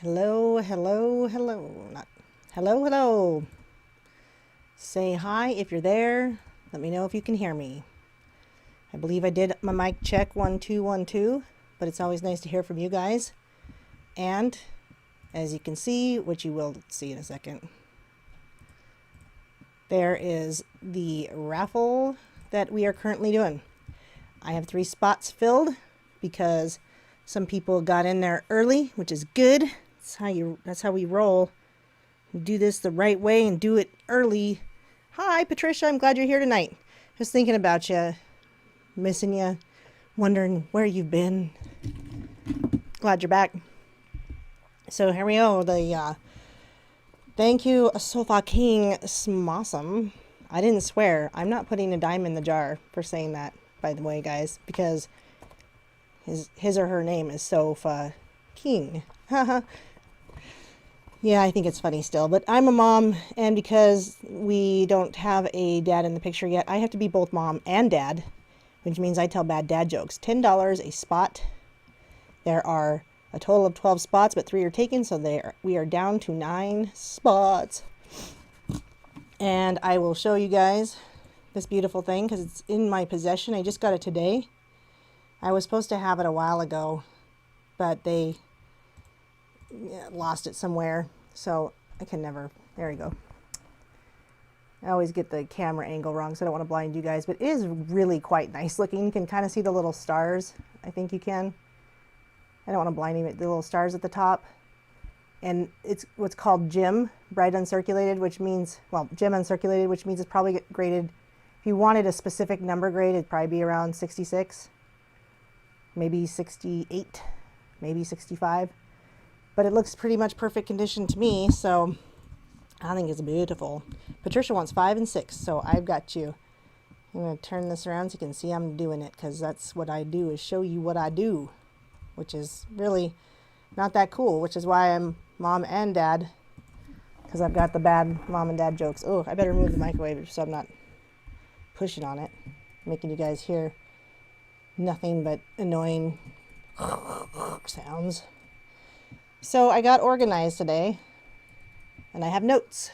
Hello, hello, hello. Not hello, hello. Say hi if you're there. Let me know if you can hear me. I believe I did my mic check 1 2 1 2, but it's always nice to hear from you guys. And as you can see, which you will see in a second, there is the raffle that we are currently doing. I have 3 spots filled because some people got in there early, which is good. That's how we roll. We do this the right way and do it early. Hi, Patricia. I'm glad you're here tonight. Just thinking about you, missing you, wondering where you've been. Glad you're back. So here we go. Thank you, Sofa King Smossum. I didn't swear. I'm not putting a dime in the jar for saying that, by the way, guys, because his or her name is Sofa King. Yeah, I think it's funny still, but I'm a mom, and because we don't have a dad in the picture yet, I have to be both mom and dad, which means I tell bad dad jokes. $10 a spot. There are a total of 12 spots, but 3 are taken, so we are down to 9 spots. And I will show you guys this beautiful thing because it's in my possession. I just got it today. I was supposed to have it a while ago, but they lost it somewhere, so I can never. There you go. I always get the camera angle wrong, so I don't want to blind you guys, but it is really quite nice looking. You can kind of see the little stars. I think you can. I don't want to blind you, the little stars at the top. And it's what's called gem, bright uncirculated, which means, well, gem uncirculated, which means it's probably graded. If you wanted a specific number grade, it'd probably be around 66, maybe 68, maybe 65. But it looks pretty much perfect condition to me, so I think it's beautiful. Patricia wants 5 and 6, so I've got you. I'm going to turn this around so you can see I'm doing it, because that's what I do, is show you what I do, which is really not that cool, which is why I'm mom and dad, because I've got the bad mom and dad jokes. Oh, I better move the microwave so I'm not pushing on it, making you guys hear nothing but annoying sounds. So I got organized today, and I have notes.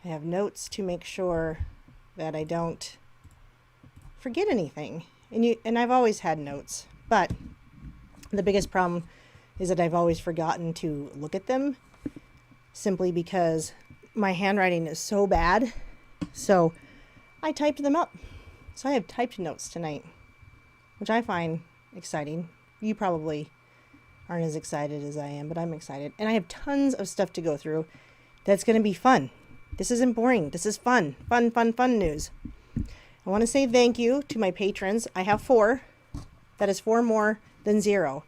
I have notes to make sure that I don't forget anything. And I've always had notes, but the biggest problem is that I've always forgotten to look at them, simply because my handwriting is so bad. So I typed them up. So I have typed notes tonight, which I find exciting. You probably aren't as excited as I am, but I'm excited. And I have tons of stuff to go through that's going to be fun. This isn't boring. This is fun. Fun, fun, fun news. I want to say thank you to my patrons. I have 4. That is 4 more than 0.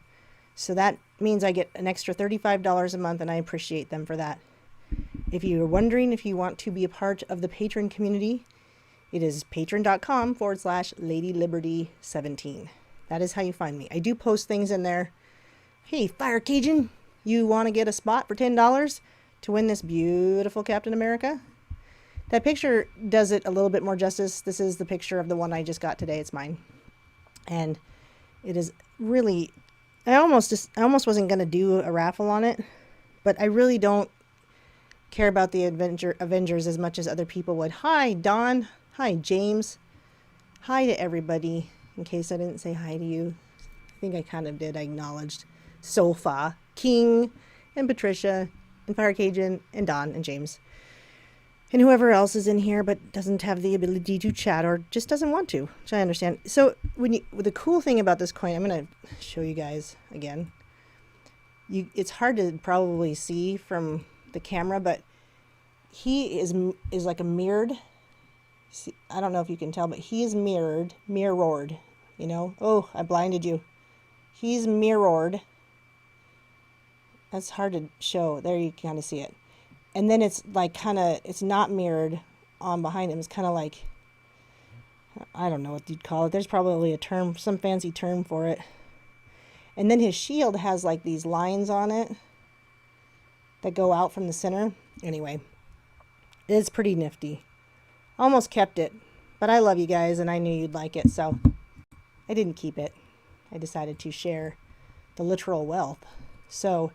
So that means I get an extra $35 a month, and I appreciate them for that. If you're wondering if you want to be a part of the patron community, it is patron.com/Ladyliberty17. That is how you find me. I do post things in there. Hey, Fire Cajun, you want to get a spot for $10 to win this beautiful Captain America? That picture does it a little bit more justice. This is the picture of the one I just got today. It's mine. And it is really, I almost wasn't going to do a raffle on it, but I really don't care about the Avengers as much as other people would. Hi, Dawn. Hi, James. Hi to everybody, in case I didn't say hi to you. I think I kind of did. I acknowledged Sofa, King, and Patricia, and Fire Cajun, and Don, and James. And whoever else is in here but doesn't have the ability to chat or just doesn't want to, which I understand. So the cool thing about this coin, I'm going to show you guys again. It's hard to probably see from the camera, but he is like a mirrored. See, I don't know if you can tell, but he is mirrored, you know. Oh, I blinded you. He's mirrored. That's hard to show. There you kind of see it. And then it's like it's not mirrored on behind him. It's kind of like, I don't know what you'd call it. There's probably a term, some fancy term for it. And then his shield has like these lines on it that go out from the center. Anyway, it's pretty nifty. Almost kept it, but I love you guys and I knew you'd like it, so I didn't keep it. I decided to share the literal wealth. So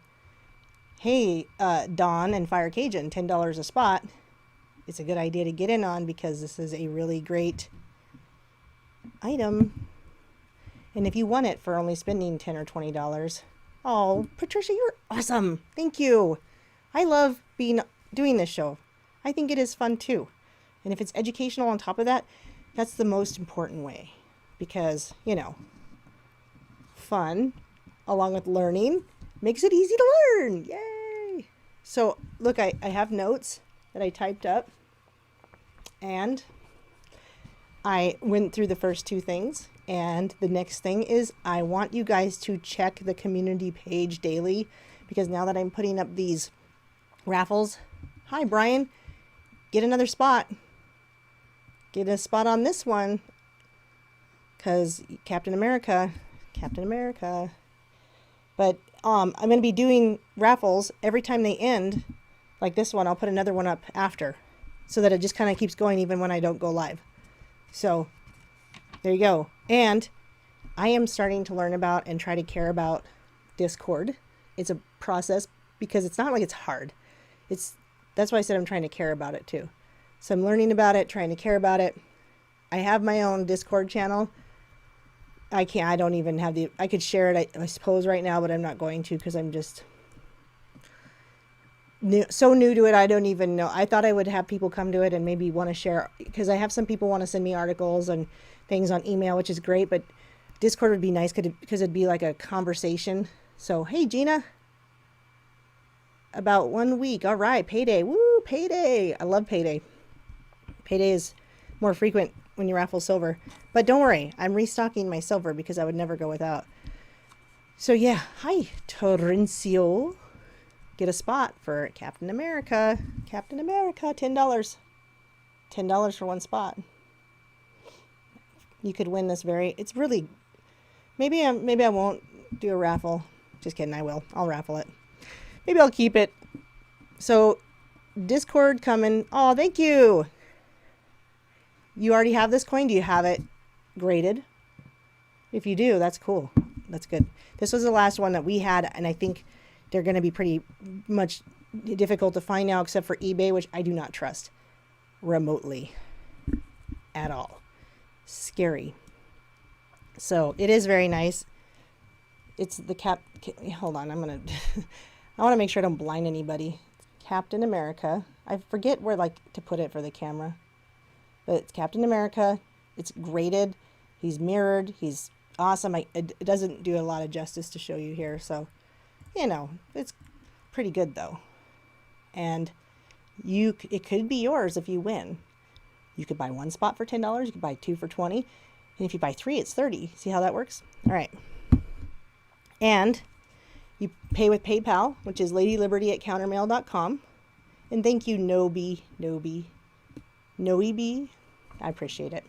hey, Dawn and Fire Cajun, $10 a spot. It's a good idea to get in on because this is a really great item. And if you want it for only spending $10 or $20, oh, Patricia, you're awesome. Thank you. I love doing this show. I think it is fun too. And if it's educational on top of that, that's the most important way. Because, fun along with learning makes it easy to learn. Yay! So, look, I have notes that I typed up. And I went through the first two things. And the next thing is I want you guys to check the community page daily. Because now that I'm putting up these raffles, hi, Brian, get another spot. Get a spot on this one. Because Captain America. But I'm going to be doing raffles every time they end. Like this one, I'll put another one up after. So that it just kind of keeps going even when I don't go live. So there you go. And I am starting to learn about and try to care about Discord. It's a process because it's not like it's hard. That's why I said I'm trying to care about it too. So I'm learning about it, trying to care about it. I have my own Discord channel. I don't even have I could share it, I suppose, right now, but I'm not going to because I'm just so new to it. I don't even know. I thought I would have people come to it and maybe want to share, because I have some people want to send me articles and things on email, which is great, but Discord would be nice because it'd be like a conversation. So, hey, Gina, about 1 week. All right, payday. Woo, payday. I love payday. Payday is more frequent when you raffle silver. But don't worry, I'm restocking my silver because I would never go without. So yeah, hi, Torrencio. Get a spot for Captain America. Captain America, $10. $10 for one spot. You could win this it's really, maybe I won't do a raffle. Just kidding, I will. I'll raffle it. Maybe I'll keep it. So, Discord coming. Oh, thank you. You already have this coin? Do you have it graded? If you do, that's cool. That's good. This was the last one that we had, and I think they're going to be pretty much difficult to find now, except for eBay, which I do not trust remotely at all. Scary. So it is very nice. It's the hold on, I want to make sure I don't blind anybody. Captain America. I forget where to put it for the camera. But it's Captain America. It's graded. He's mirrored. He's awesome. It doesn't do a lot of justice to show you here. So, it's pretty good though. And it could be yours if you win. You could buy one spot for $10. You could buy two for $20. And if you buy three, it's $30. See how that works? All right. And you pay with PayPal, which is ladyliberty@countermail.com. And thank you, Noeby. I appreciate it.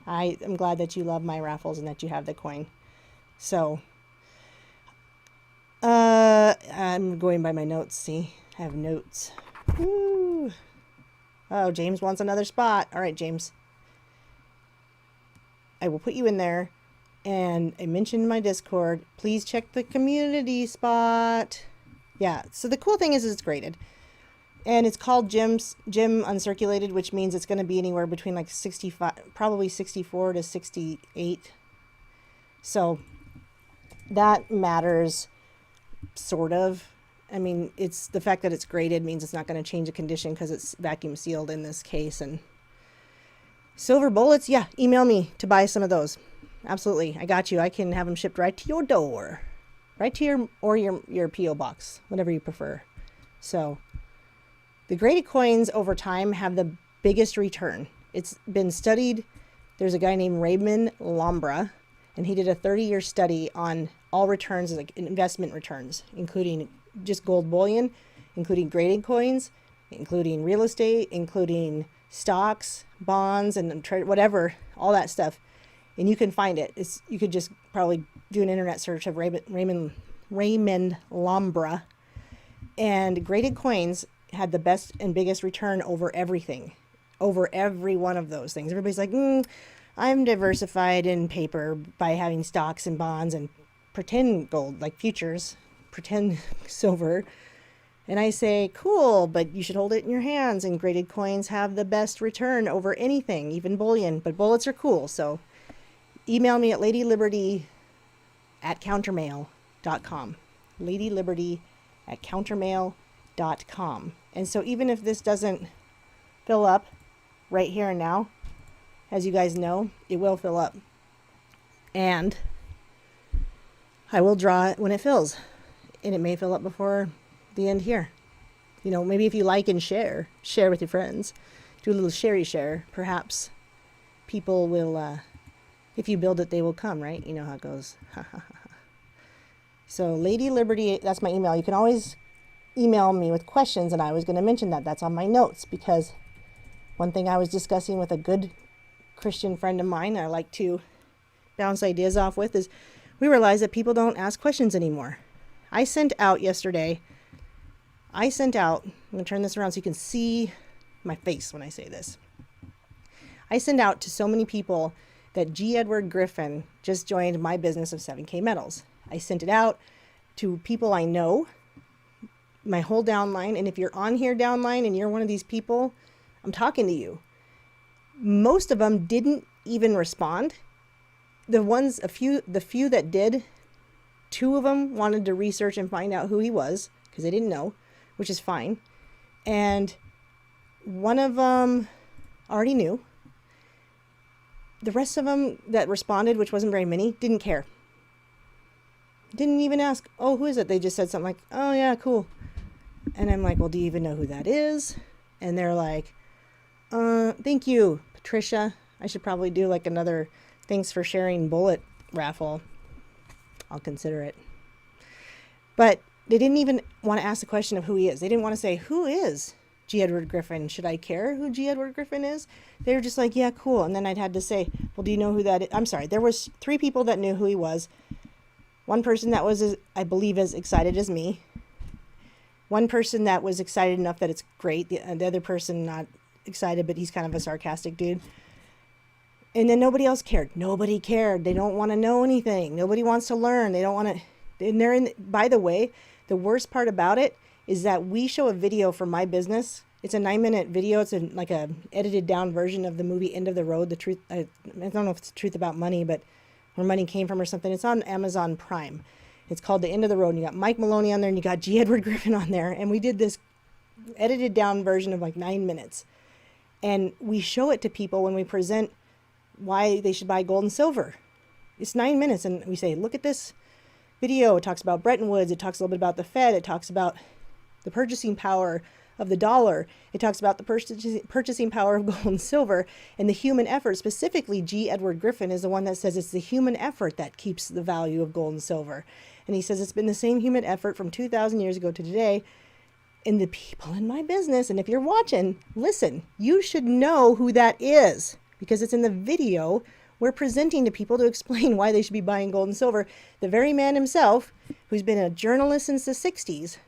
I am glad that you love my raffles and that you have the coin. So, I'm going by my notes. See, I have notes. Woo. Oh, James wants another spot. All right, James. I will put you in there. And I mentioned my Discord. Please check the community spot. Yeah, so the cool thing is it's graded. And it's called Gem Uncirculated, which means it's going to be anywhere between 65, probably 64 to 68. So that matters, sort of. I mean, it's the fact that it's graded means it's not going to change the condition because it's vacuum sealed in this case. And silver bullets, yeah, email me to buy some of those. Absolutely, I got you. I can have them shipped right to your door, right to your P.O. box, whatever you prefer. So the graded coins over time have the biggest return. It's been studied. There's a guy named Raymond Lombra, and he did a 30-year study on all returns, like investment returns, including just gold bullion, including graded coins, including real estate, including stocks, bonds, and whatever, all that stuff. And you can find it. You could just probably do an internet search of Raymond Lombra. And graded coins had the best and biggest return over everything, over every one of those things. Everybody's like, I'm diversified in paper by having stocks and bonds and pretend gold, like futures, pretend silver. And I say, cool, but you should hold it in your hands. And graded coins have the best return over anything, even bullion. But bullets are cool. So email me at ladyliberty@countermail.com. ladyliberty@countermail.com. And so even if this doesn't fill up right here and now, as you guys know, it will fill up. And I will draw it when it fills. And it may fill up before the end here. You know, maybe if you like and share with your friends, do a little share, perhaps people will, if you build it, they will come, right? You know how it goes. So Lady Liberty, that's my email. You can always email me with questions, and I was going to mention that. That's on my notes, because one thing I was discussing with a good Christian friend of mine I like to bounce ideas off with is we realize that people don't ask questions anymore. I sent out, I'm going to turn this around so you can see my face when I say this. I send out to so many people that G. Edward Griffin just joined my business of 7K Metals. I sent it out to people I know, my whole downline. And if you're on here downline and you're one of these people, I'm talking to you. Most of them didn't even respond. The few that did, 2 of them wanted to research and find out who he was because they didn't know, which is fine. And one of them already knew. The rest of them that responded, which wasn't very many, didn't care. Didn't even ask, oh, who is it? They just said something like, oh, yeah, cool. And I'm like, well, do you even know who that is? And they're like, thank you, Patricia. I should probably do like another thanks for sharing bullet raffle. I'll consider it. But they didn't even want to ask the question of who he is. They didn't want to say, who is G. Edward Griffin? Should I care who G. Edward Griffin is? They were just like, yeah, cool. And then I'd had to say, well, do you know who that is? I'm sorry. There was 3 people that knew who he was. One person that was, I believe, as excited as me. One person that was excited enough that it's great. The other person not excited, but he's kind of a sarcastic dude. And then nobody else cared. Nobody cared. They don't want to know anything. Nobody wants to learn. They don't want to. And by the way, the worst part about it is that we show a video for my business. It's a 9-minute video. It's like a edited down version of the movie End of the Road. The truth. I don't know if it's the truth about money, but where money came from or something. It's on Amazon Prime. It's called The End of the Road. And you got Mike Maloney on there, and you got G. Edward Griffin on there. And we did this edited down version of like 9 minutes. And we show it to people when we present why they should buy gold and silver. It's 9 minutes, and we say, look at this video. It talks about Bretton Woods. It talks a little bit about the Fed. It talks about the purchasing power of the dollar. It talks about the purchasing power of gold and silver and the human effort. Specifically, G. Edward Griffin is the one that says it's the human effort that keeps the value of gold and silver. And he says it's been the same human effort from 2,000 years ago to today. And the people in my business, and if you're watching, listen, you should know who that is, because it's in the video we're presenting to people to explain why they should be buying gold and silver. The very man himself, who's been a journalist since the 60s,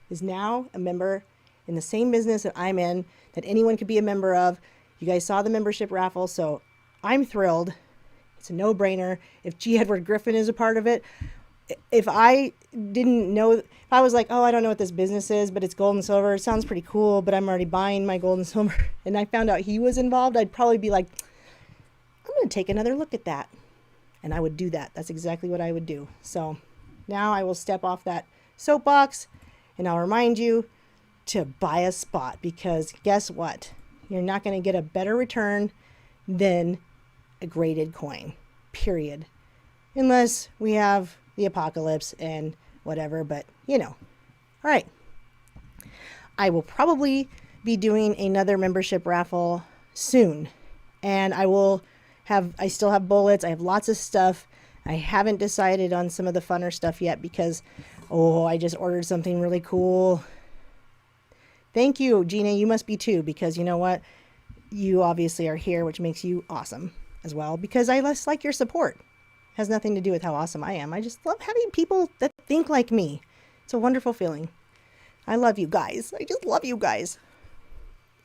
is now a member in the same business that I'm in, that anyone could be a member of. You guys saw the membership raffle, so I'm thrilled. It's a no-brainer. If G. Edward Griffin is a part of it, if I didn't know, if I was like, oh, I don't know what this business is, but it's gold and silver, it sounds pretty cool, but I'm already buying my gold and silver, and I found out he was involved, I'd probably be like, I'm going to take another look at that. And I would do that. That's exactly what I would do. So now I will step off that soapbox, and I'll remind you to buy a spot, because guess what? You're not going to get a better return than a graded coin, period. Unless we have the apocalypse and whatever, but you know. All right. I will probably be doing another membership raffle soon, and I still have bullets. I have lots of stuff. I haven't decided on some of the funner stuff yet because, I just ordered something really cool. Thank you, Gina. You must be too, because you know what? You obviously are here, which makes you awesome as well, because I just like your support. It has nothing to do with how awesome I am. I just love having people that think like me. It's a wonderful feeling. I love you guys. I just love you guys.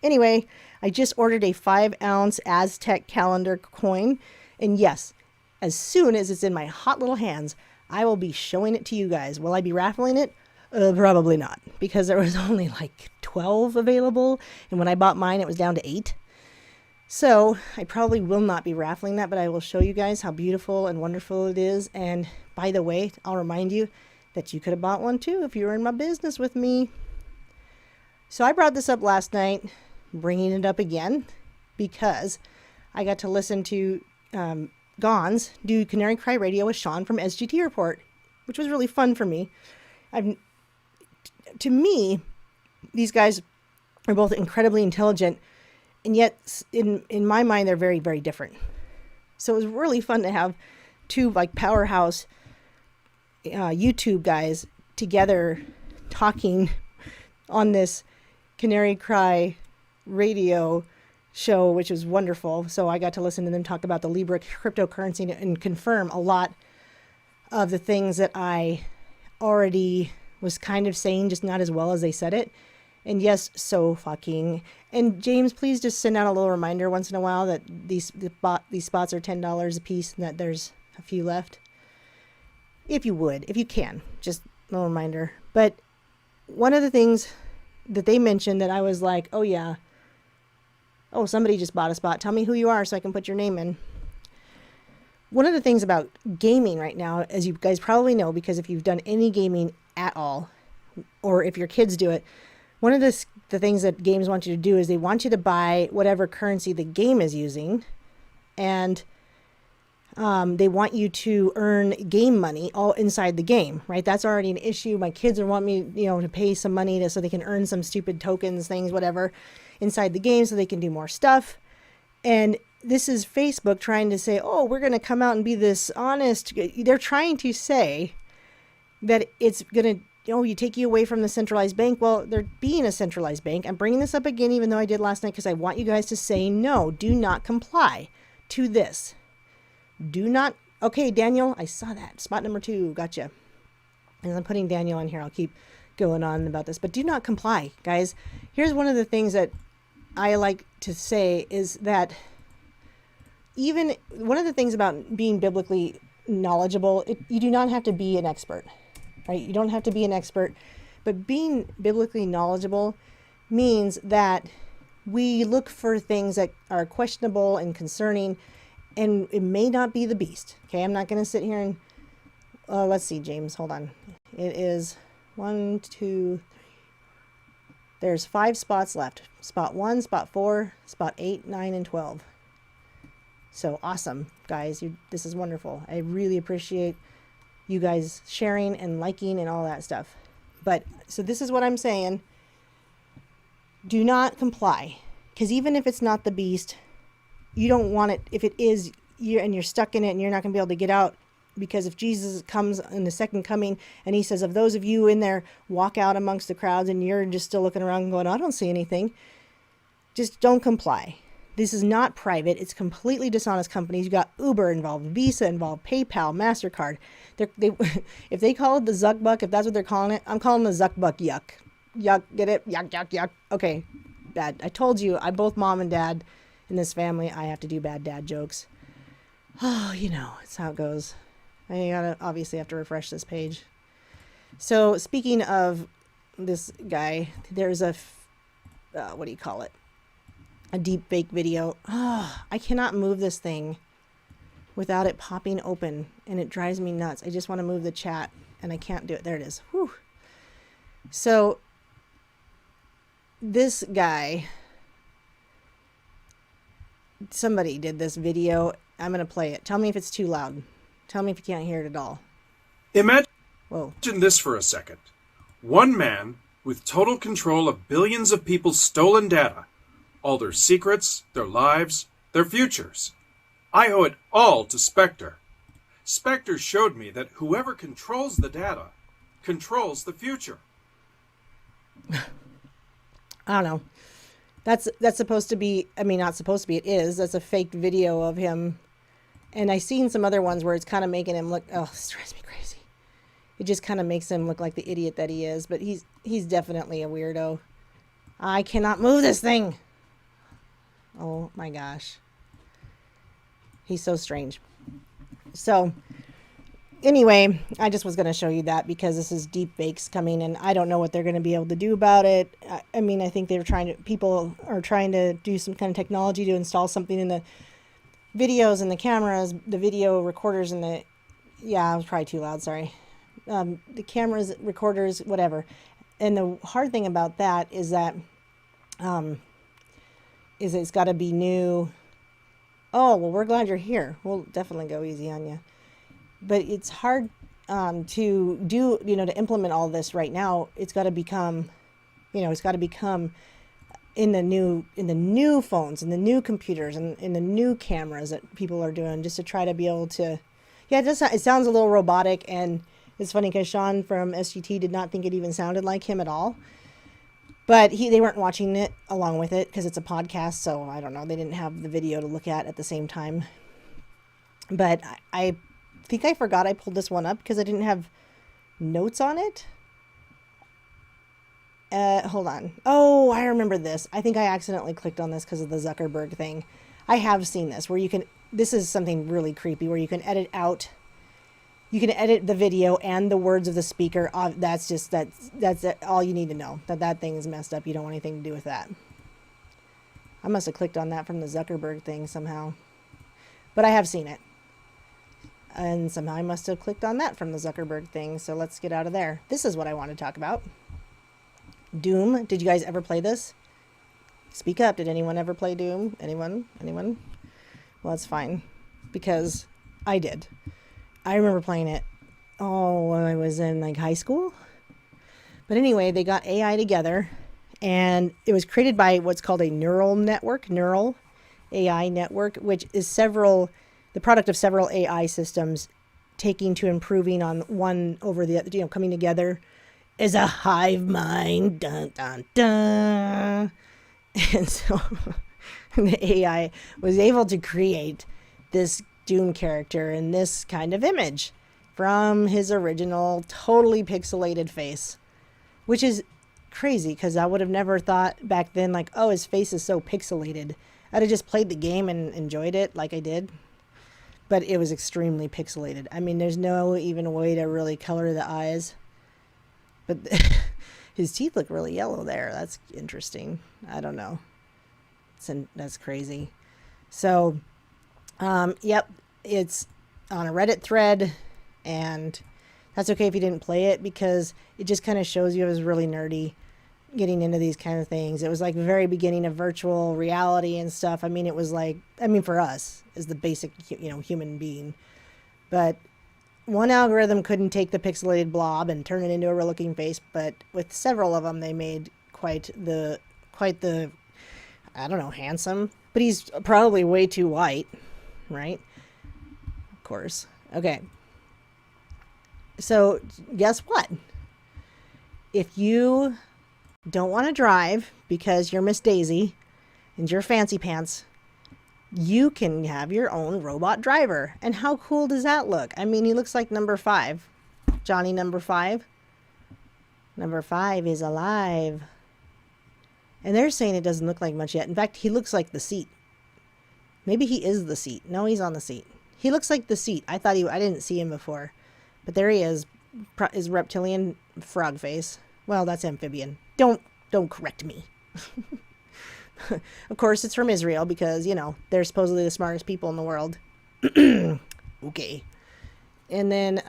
Anyway, I just ordered a 5-ounce Aztec calendar coin. And yes, as soon as it's in my hot little hands, I will be showing it to you guys. Will I be raffling it? Probably not, because there was only like 12 available, and when I bought mine, it was down to 8. So I probably will not be raffling that, but I will show you guys how beautiful and wonderful it is. And by the way, I'll remind you that you could have bought one too if you were in my business with me. So I brought this up last night, bringing it up again, because I got to listen to Gons do Canary Cry Radio with Sean from SGT Report, which was really fun for me. To me, these guys are both incredibly intelligent, and yet in my mind, they're very, very different. So it was really fun to have two like powerhouse YouTube guys together talking on this Canary Cry Radio show, which was wonderful. So I got to listen to them talk about the Libra cryptocurrency and confirm a lot of the things that I already was kind of saying, just not as well as they said it. And yes, so fucking. And James, please just send out a little reminder once in a while that these spots are $10 a piece and that there's a few left. If you would, if you can, just a little reminder. But one of the things that they mentioned that I was like, oh yeah, oh, somebody just bought a spot. Tell me who you are so I can put your name in. One of the things about gaming right now, as you guys probably know, because if you've done any gaming at all, or if your kids do it, one of the things that games want you to do is they want you to buy whatever currency the game is using, and they want you to earn game money all inside the game, right? That's already an issue. My kids want me, to pay some money so they can earn some stupid tokens, things, whatever, inside the game so they can do more stuff. And this is Facebook trying to say, oh, we're going to come out and be this honest. They're trying to say that it's going to, you take you away from the centralized bank. Well, they're being a centralized bank. I'm bringing this up again, even though I did last night, because I want you guys to say, no, do not comply to this. Do not. Okay, Daniel, I saw that. Spot number 2. Gotcha. And I'm putting Daniel in here. I'll keep going on about this, but do not comply, guys. Here's one of the things that I like to say is that even one of the things about being biblically knowledgeable, you do not have to be an expert, right? You don't have to be an expert, but being biblically knowledgeable means that we look for things that are questionable and concerning, and it may not be the beast. Okay, I'm not going to sit here and let's see, James, hold on. It is 1, 2, 3. There's 5 spots left. Spot 1, spot 4, spot 8, 9, and 12. So awesome, guys. This is wonderful. I really appreciate you guys sharing and liking and all that stuff. But so this is what I'm saying. Do not comply, because even if it's not the beast, you don't want it. If it is, you're stuck in it and you're not going to be able to get out, because if Jesus comes in the second coming and he says, of those of you in there, walk out amongst the crowds, and you're just still looking around and going, I don't see anything, just don't comply. This is not private. It's completely dishonest companies. You got Uber involved, Visa involved, PayPal, MasterCard. If they call it the Zuck Buck, if that's what they're calling it, I'm calling the Zuck Buck yuck. Yuck, get it? Yuck, yuck, yuck. Okay, bad. I told you, I'm both mom and dad in this family. I have to do bad dad jokes. Oh, it's how it goes. I obviously have to refresh this page. So speaking of this guy, there's a deep fake video. I cannot move this thing without it popping open, and it drives me nuts. I just want to move the chat and I can't do it. There it is. Whew. So this guy, somebody did this video. I'm going to play it. Tell me if it's too loud. Tell me if you can't hear it at all. Imagine Whoa. this for a second. One man with total control of billions of people's stolen data, all their secrets, their lives, their futures. I owe it all to Spectre. Spectre showed me that whoever controls the data controls the future. I don't know. That's supposed to be, not supposed to be, it is. That's a faked video of him. And I've seen some other ones where it's kind of making him look, this drives me crazy. It just kind of makes him look like the idiot that he is. But he's definitely a weirdo. I cannot move this thing. Oh my gosh. He's so strange. So anyway, I just was going to show you that because this is deep fakes coming, and I don't know what they're going to be able to do about it. I mean, I think people are trying to do some kind of technology to install something in the videos and the cameras, the video recorders and yeah, I was probably too loud. Sorry. The cameras, recorders, whatever. And the hard thing about that is that, it's got to be new. Oh, well, we're glad you're here. We'll definitely go easy on you. But it's hard to do, to implement all this right now. It's got to become, in the new phones, in the new computers, and in the new cameras that people are doing, just to try to be able to, yeah, it sounds a little robotic, and it's funny because Sean from SGT did not think it even sounded like him at all. But they weren't watching it along with it because it's a podcast, so I don't know. They didn't have the video to look at the same time. But I think I forgot I pulled this one up because I didn't have notes on it. Hold on. Oh, I remember this. I think I accidentally clicked on this because of the Zuckerberg thing. I have seen this where this is something really creepy where you can edit the video and the words of the speaker. That's all you need to know. That thing is messed up. You don't want anything to do with that. I must have clicked on that from the Zuckerberg thing somehow. But I have seen it. And somehow I must have clicked on that from the Zuckerberg thing. So let's get out of there. This is what I want to talk about. Doom. Did you guys ever play this? Speak up. Did anyone ever play Doom? Anyone? Well, that's fine. Because I did. I remember playing it, when I was in high school. But anyway, they got AI together, and it was created by what's called a neural AI network, which is the product of several AI systems taking to improving on one over the other, coming together as a hive mind. Dun, dun, dun. And so the AI was able to create this Doom character in this kind of image from his original totally pixelated face, which is crazy because I would have never thought back then, his face is so pixelated. I'd have just played the game and enjoyed it like I did. But it was extremely pixelated. I mean, there's no even way to really color the eyes. But his teeth look really yellow there. That's interesting. I don't know. That's crazy. So, yep, it's on a Reddit thread, and that's okay if you didn't play it because it just kind of shows you I was really nerdy getting into these kind of things. It was the very beginning of virtual reality and stuff. I mean, it was for us as the basic, human being. But one algorithm couldn't take the pixelated blob and turn it into a real looking face, but with several of them, they made quite the, I don't know, handsome. But he's probably way too white, right? Of course. Okay. So guess what? If you don't want to drive because you're Miss Daisy and you're fancy pants, you can have your own robot driver. And how cool does that look? I mean, he looks like number 5. Johnny number 5. Number 5 is alive. And they're saying it doesn't look like much yet. In fact, he looks like the seat. Maybe he is the seat. No, he's on the seat. He looks like the seat. I didn't see him before. But there he is. His reptilian frog face. Well, that's amphibian. Don't correct me. Of course, it's from Israel because, they're supposedly the smartest people in the world. Okay. And then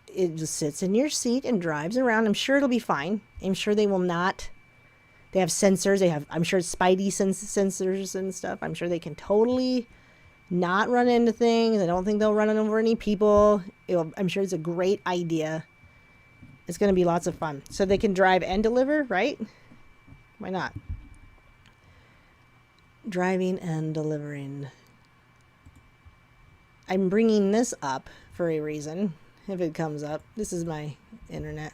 it just sits in your seat and drives around. I'm sure it'll be fine. I'm sure they will not. They have sensors. I'm sure Spidey sensors and stuff. I'm sure they can totally not run into things. I don't think they'll run over any people. I'm sure it's a great idea. It's going to be lots of fun. So they can drive and deliver, right? Why not? Driving and delivering. I'm bringing this up for a reason. If it comes up. This is my internet.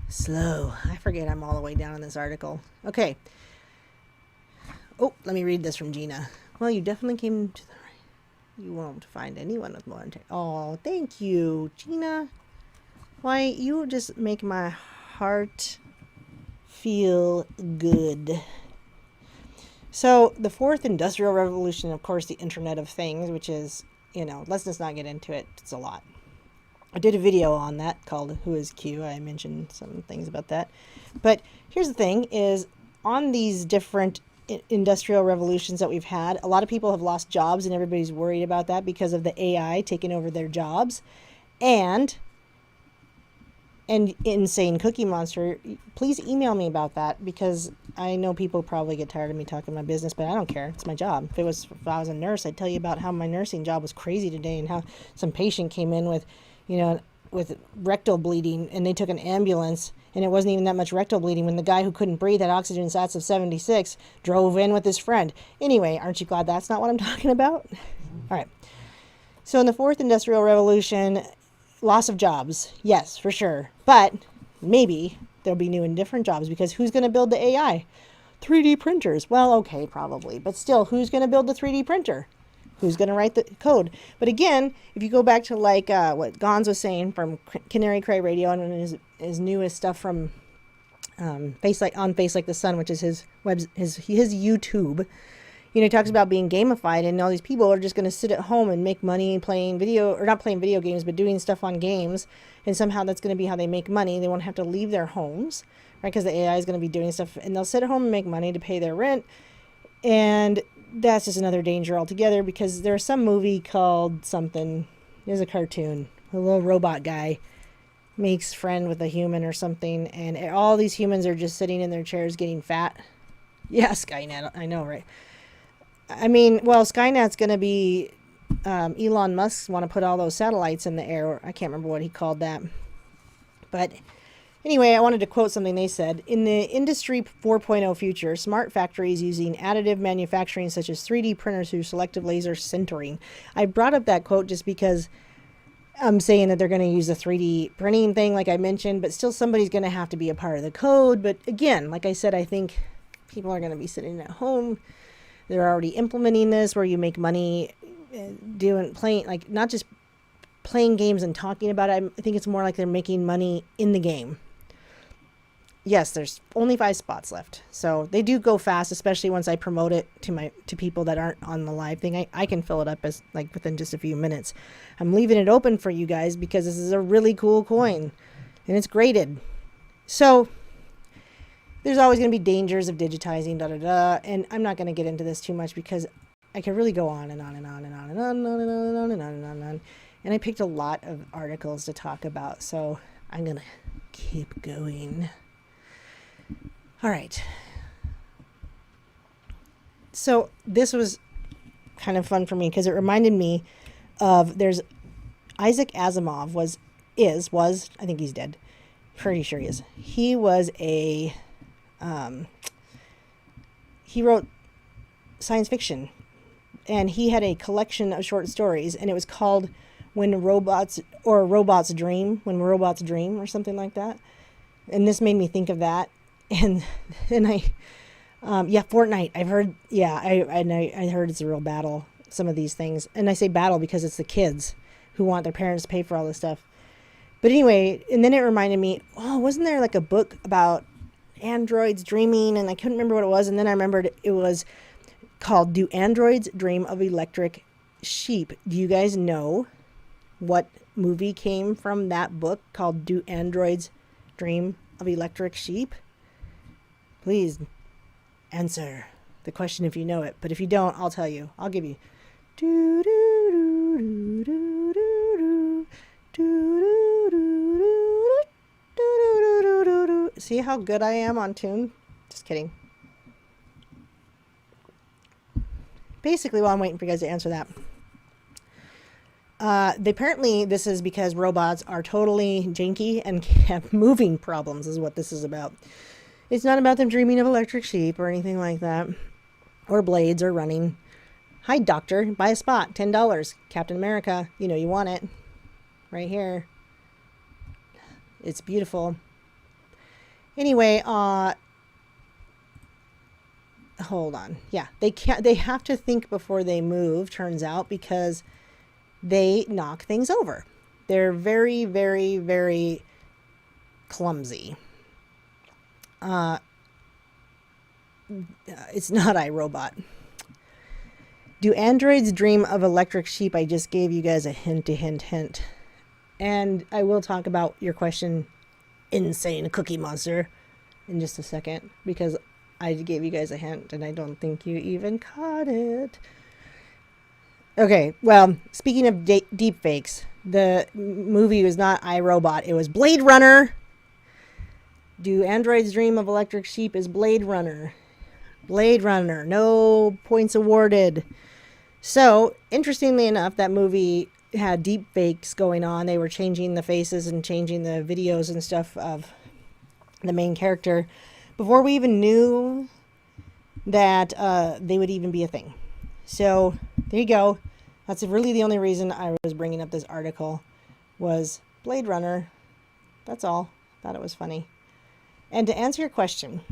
Slow. I forget I'm all the way down in this article. Okay. Oh, let me read this from Gina. Well, you definitely came to the right. You won't find anyone with more integrity. Oh, thank you, Gina. Why, you just make my heart feel good. So, the 4th Industrial Revolution, of course, the Internet of Things, which is, let's just not get into it. It's a lot. I did a video on that called Who is Q. I mentioned some things about that. But here's the thing is, on these different industrial revolutions that we've had, a lot of people have lost jobs, and everybody's worried about that because of the AI taking over their jobs. And Insane Cookie Monster, please email me about that, because I know people probably get tired of me talking my business, but I don't care. It's my job. If I was a nurse, I'd tell you about how my nursing job was crazy today, and how some patient came in with, with rectal bleeding, and they took an ambulance, and it wasn't even that much rectal bleeding when the guy who couldn't breathe had oxygen sats of 76 drove in with his friend. Anyway, aren't you glad that's not what I'm talking about? All right. So in the fourth industrial revolution, loss of jobs, yes, for sure. But maybe there'll be new and different jobs, because who's going to build the AI? 3D printers. Well, okay, probably. But still, who's going to build the 3D printer? Who's going to write the code? But again, if you go back to like what Gons was saying from Canary Cry Radio and his newest stuff from Face Like the Sun, which is his YouTube. He talks about being gamified, and all these people are just going to sit at home and make money playing not playing video games, but doing stuff on games. And somehow that's going to be how they make money. They won't have to leave their homes, right? Because the AI is going to be doing stuff, and they'll sit at home and make money to pay their rent. And that's just another danger altogether, because there's some movie called something. There's a cartoon. A little robot guy makes friend with a human or something, and all these humans are just sitting in their chairs getting fat. Yeah, Skynet. I know, right? I mean, well, Skynet's going to be Elon Musk want to put all those satellites in the air. I can't remember what he called that. But anyway, I wanted to quote something they said. In the Industry 4.0 future, smart factories using additive manufacturing such as 3D printers through selective laser sintering. I brought up that quote just because I'm saying that they're going to use the 3D printing thing like I mentioned, but still somebody's going to have to be a part of the code. But again, like I said, I think people are going to be sitting at home. They're already implementing this where you make money playing, like not just playing games and talking about it. I think it's more like they're making money in the game. Yes, there's only 5 spots left. So they do go fast, especially once I promote it to people that aren't on the live thing. I can fill it up as like within just a few minutes. I'm leaving it open for you guys because this is a really cool coin and it's graded. So there's always going to be dangers of digitizing, and I'm not going to get into this too much because I could really go on and on and on and on and on and on and on and on and on and on and on. And I picked a lot of articles to talk about, so I'm going to keep going. All right. So this was kind of fun for me because it reminded me of there's Isaac Asimov was I think he's dead. Pretty sure he is. He was he wrote science fiction, and he had a collection of short stories, and it was called When Robots Dream, or something like that. And this made me think of that. And I Fortnite. I've heard, I heard it's a real battle, some of these things. And I say battle because it's the kids who want their parents to pay for all this stuff. But anyway, and then it reminded me, wasn't there like a book about androids dreaming? And I couldn't remember what it was. And then I remembered it was called Do Androids Dream of Electric Sheep? Do you guys know what movie came from that book called Do Androids Dream of Electric Sheep? Please answer the question if you know it. But if you don't, I'll tell you. I'll give you. See how good I am on tune? Just kidding. Basically, while I'm waiting for you guys to answer that, apparently this is because robots are totally janky and have moving problems is what this is about. It's not about them dreaming of electric sheep or anything like that, or blades or running. Hi, doctor, buy a spot, $10. Captain America, you want it. Right here. It's beautiful. Anyway, hold on. Yeah, they have to think before they move, turns out, because they knock things over. They're very, very, very clumsy. It's not iRobot. Do androids dream of electric sheep? I just gave you guys a hint. And I will talk about your question, insane Cookie Monster, in just a second, because I gave you guys a hint and I don't think you even caught it. Okay, well, speaking of deep fakes, the movie was not iRobot, it was Blade Runner. Do androids dream of electric sheep? Is Blade Runner. Blade Runner, no points awarded. So, interestingly enough, that movie had deep fakes going on. They were changing the faces and changing the videos and stuff of the main character before we even knew that they would even be a thing. So, there you go. That's really the only reason I was bringing up this article was Blade Runner. That's all. Thought it was funny. And to answer your question,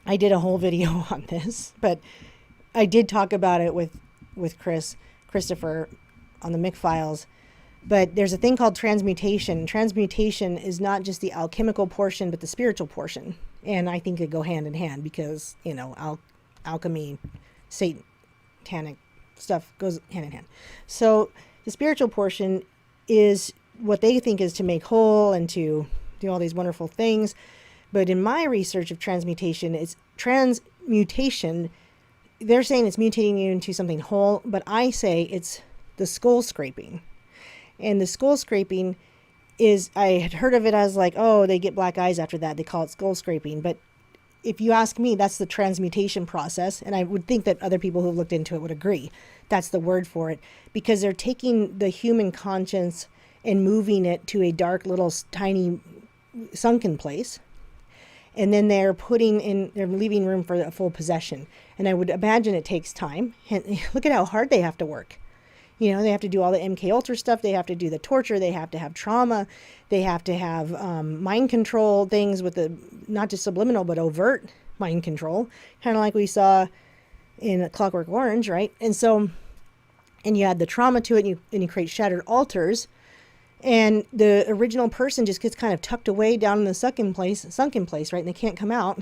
I did a whole video on this, but I did talk about it with Christopher on the Mick Files. But there's a thing called transmutation. Transmutation is not just the alchemical portion, but the spiritual portion. And I think they go hand in hand because, you know, alchemy, satanic stuff goes hand in hand. So the spiritual portion is what they think is to make whole and to do all these wonderful things. But in my research of transmutation, it's transmutation. They're saying it's mutating you into something whole, but I say it's the skull scraping. And the skull scraping is, I had heard of it as like, oh, they get black eyes after that. They call it skull scraping. But if you ask me, that's the transmutation process. And I would think that other people who've looked into it would agree. That's the word for it. Because they're taking the human conscience and moving it to a dark little tiny sunken place. And then they're leaving room for a full possession. And I would imagine it takes time. And look at how hard they have to work. You know, they have to do all the MK Ultra stuff. They have to do the torture. They have to have trauma. They have to have mind control things with the, not just subliminal, but overt mind control. Kind of like we saw in Clockwork Orange, right? And so, and you add the trauma to it and you create shattered altars. And the original person just gets kind of tucked away down in the sunken place, right? And they can't come out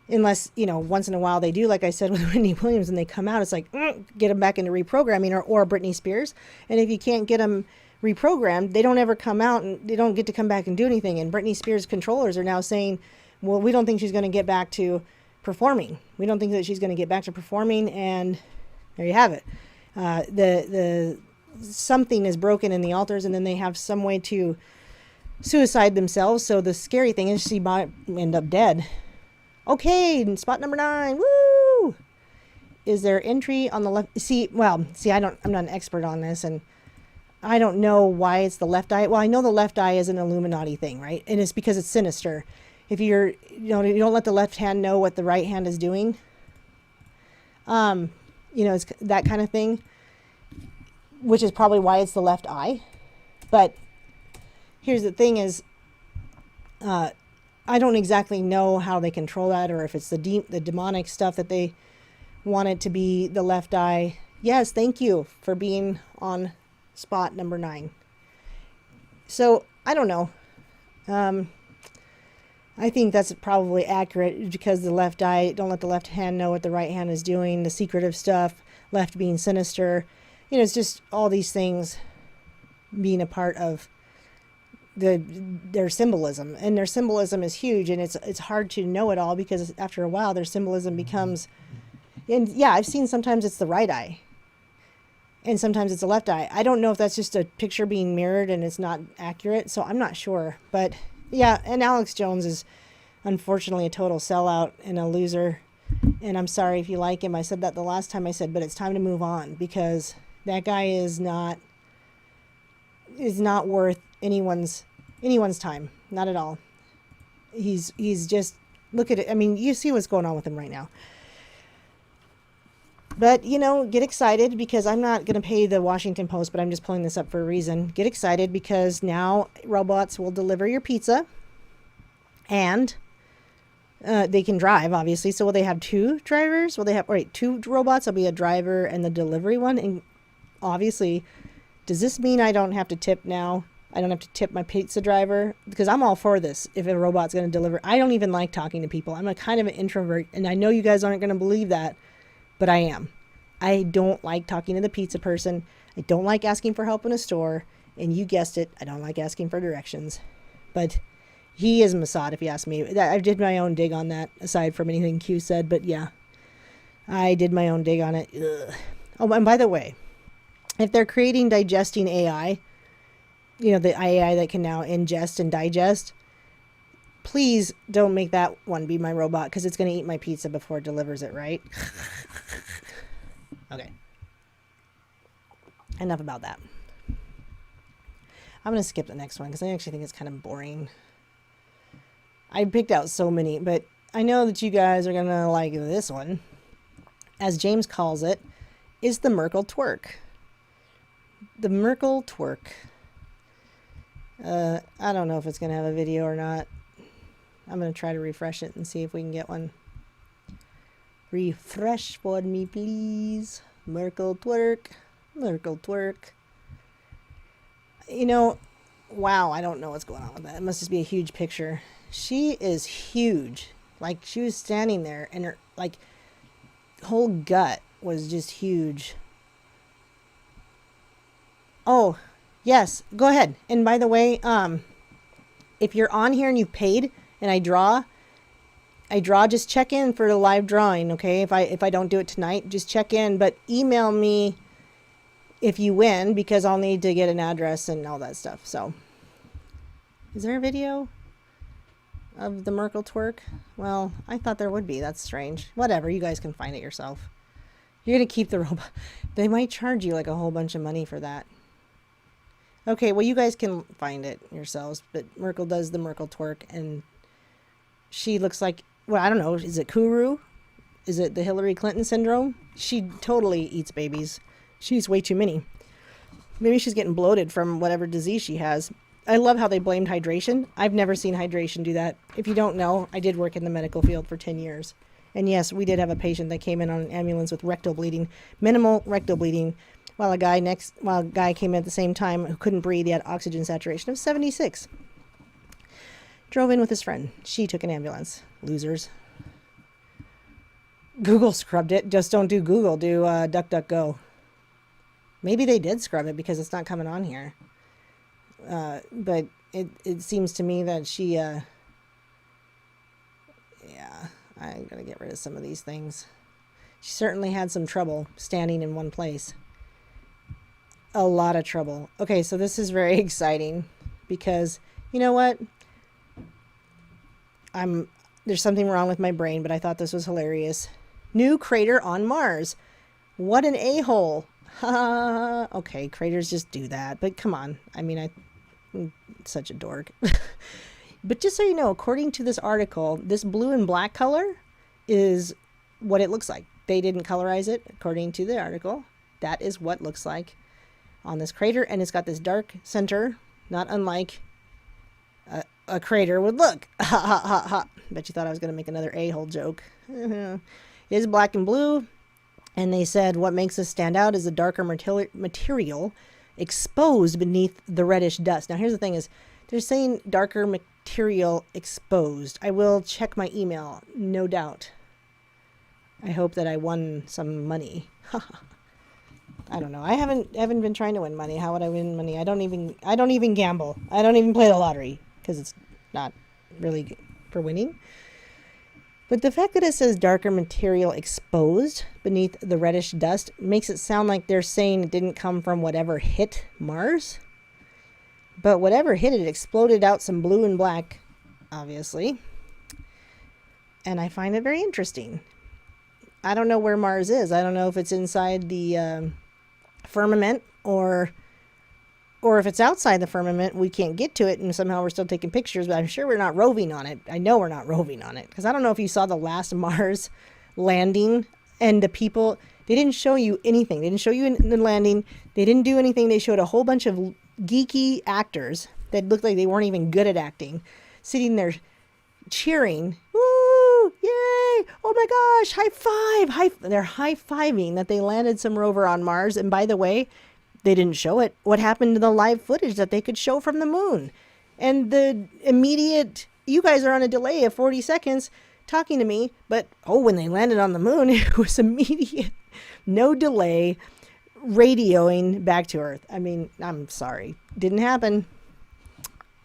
unless, you know, once in a while they do, like I said with Whitney Williams, and they come out, it's like, get them back into reprogramming, or Britney Spears. And if you can't get them reprogrammed, they don't ever come out and they don't get to come back and do anything. And Britney Spears controllers are now saying, well, we don't think she's going to get back to performing. We don't think that she's going to get back to performing. And there you have it. The something is broken in the altars, and then they have some way to suicide themselves. So the scary thing is she might end up dead. Okay, spot number 9. Woo! Is there entry on the left? I'm not an expert on this, and I don't know why it's the left eye. Well, I know the left eye is an Illuminati thing, right? And it's because it's sinister. If you don't let the left hand know what the right hand is doing. It's that kind of thing, which is probably why it's the left eye. But here's the thing is, I don't exactly know how they control that, or if it's the demonic stuff that they want it to be the left eye. Yes, thank you for being on spot number 9. So, I don't know. I think that's probably accurate because the left eye, don't let the left hand know what the right hand is doing, the secretive stuff, left being sinister. You know, it's just all these things being a part of their symbolism, and their symbolism is huge, and it's hard to know it all because after a while their symbolism becomes, and yeah, I've seen sometimes it's the right eye and sometimes it's the left eye. I don't know if that's just a picture being mirrored and it's not accurate, so I'm not sure. But yeah, and Alex Jones is unfortunately a total sellout and a loser, and I'm sorry if you like him. I said that the last time I said, but it's time to move on because that guy is not worth anyone's time. Not at all. He's just, look at it. I mean, you see what's going on with him right now. But, get excited because I'm not going to pay the Washington Post, but I'm just pulling this up for a reason. Get excited because now robots will deliver your pizza, and they can drive, obviously. So will they have 2 drivers? Will they have 2 robots? There'll be a driver and the delivery one. And obviously, does this mean I don't have to tip now? I don't have to tip my pizza driver? Because I'm all for this if a robot's going to deliver. I don't even like talking to people. I'm a kind of an introvert, and I know you guys aren't going to believe that, but I am. I don't like talking to the pizza person. I don't like asking for help in a store. And you guessed it, I don't like asking for directions. But he is Mossad, if you ask me. I did my own dig on that, aside from anything Q said. But yeah, I did my own dig on it. Ugh. Oh, and by the way, if they're creating digesting AI, the AI that can now ingest and digest, please don't make that one be my robot, because it's going to eat my pizza before it delivers it, right? Okay. Enough about that. I'm going to skip the next one because I actually think it's kind of boring. I picked out so many, but I know that you guys are going to like this one. As James calls it, is the Merkel twerk. The Merkel twerk. I don't know if it's going to have a video or not. I'm going to try to refresh it and see if we can get one. Refresh for me, please. Merkel twerk. Merkel twerk. Wow, I don't know what's going on with that. It must just be a huge picture. She is huge. Like, she was standing there and her, whole gut was just huge. Oh, yes, go ahead. And by the way, if you're on here and you paid and I draw, just check in for the live drawing, okay? If I don't do it tonight, just check in, but email me if you win, because I'll need to get an address and all that stuff. So, is there a video of the Merkel twerk? Well, I thought there would be. That's strange. Whatever, you guys can find it yourself. You're going to keep the robot. They might charge you like a whole bunch of money for that. Okay, well, you guys can find it yourselves, but Merkel does the Merkel twerk, and she looks like, well, I don't know, is it Kuru? Is it the Hillary Clinton syndrome? She totally eats babies. She eats way too many. Maybe she's getting bloated from whatever disease she has. I love how they blamed hydration. I've never seen hydration do that. If you don't know, I did work in the medical field for 10 years. And yes, we did have a patient that came in on an ambulance with rectal bleeding, minimal rectal bleeding, while a guy came in at the same time who couldn't breathe. He had oxygen saturation of 76. Drove in with his friend. She took an ambulance. Losers. Google scrubbed it. Just don't do Google. Do DuckDuckGo. Maybe they did scrub it because it's not coming on here. But it seems to me that she... yeah, I'm going to get rid of some of these things. She certainly had some trouble standing in one place. A lot of trouble. Okay, so this is very exciting because, you know what? There's something wrong with my brain, but I thought this was hilarious. New crater on Mars. What an a-hole. Okay, craters just do that, but come on. I mean, I'm such a dork. But just so you know, according to this article, this blue and black color is what it looks like. They didn't colorize it according to the article. That is what it looks like on this crater, and it's got this dark center, not unlike a crater would look. Ha ha ha ha. Bet you thought I was going to make another a-hole joke. It is black and blue, and they said what makes this stand out is the darker material exposed beneath the reddish dust. Now here's the thing is, they're saying darker material exposed. I will check my email, no doubt. I hope that I won some money. I don't know. I haven't been trying to win money. How would I win money? I don't even gamble. I don't even play the lottery because it's not really for winning. But the fact that it says darker material exposed beneath the reddish dust makes it sound like they're saying it didn't come from whatever hit Mars. But whatever hit it exploded out some blue and black, obviously. And I find it very interesting. I don't know where Mars is. I don't know if it's inside the firmament or if it's outside the firmament, we can't get to it and somehow we're still taking pictures, but I'm sure we're not roving on it. I know we're not roving on it because I don't know if you saw the last Mars landing and the people, they didn't show you anything. They didn't show you the landing. They didn't do anything. They showed a whole bunch of geeky actors that looked like they weren't even good at acting, sitting there cheering. Woo! Yay! Oh my gosh! High five! They're high-fiving that they landed some rover on Mars. And by the way, they didn't show it. What happened to the live footage that they could show from the moon? And the immediate, you guys are on a delay of 40 seconds talking to me, but when they landed on the moon, it was immediate. No delay. radioing back to Earth. I mean, I'm sorry. Didn't happen.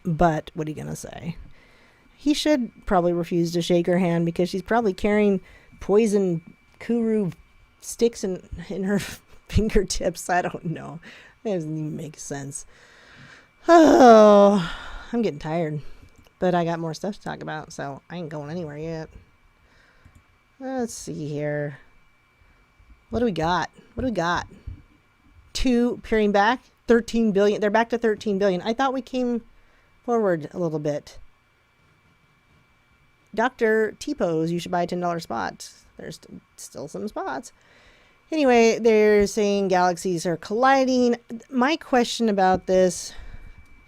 But what are you going to say? He should probably refuse to shake her hand because she's probably carrying poison kuru sticks in her fingertips. I don't know. That doesn't even make sense. Oh, I'm getting tired. But I got more stuff to talk about, so I ain't going anywhere yet. Let's see here. What do we got? 2 peering back. 13 billion. They're back to 13 billion. I thought we came forward a little bit. Dr. T-Pose, you should buy a $10 spot. There's still some spots. Anyway, they're saying galaxies are colliding. My question about this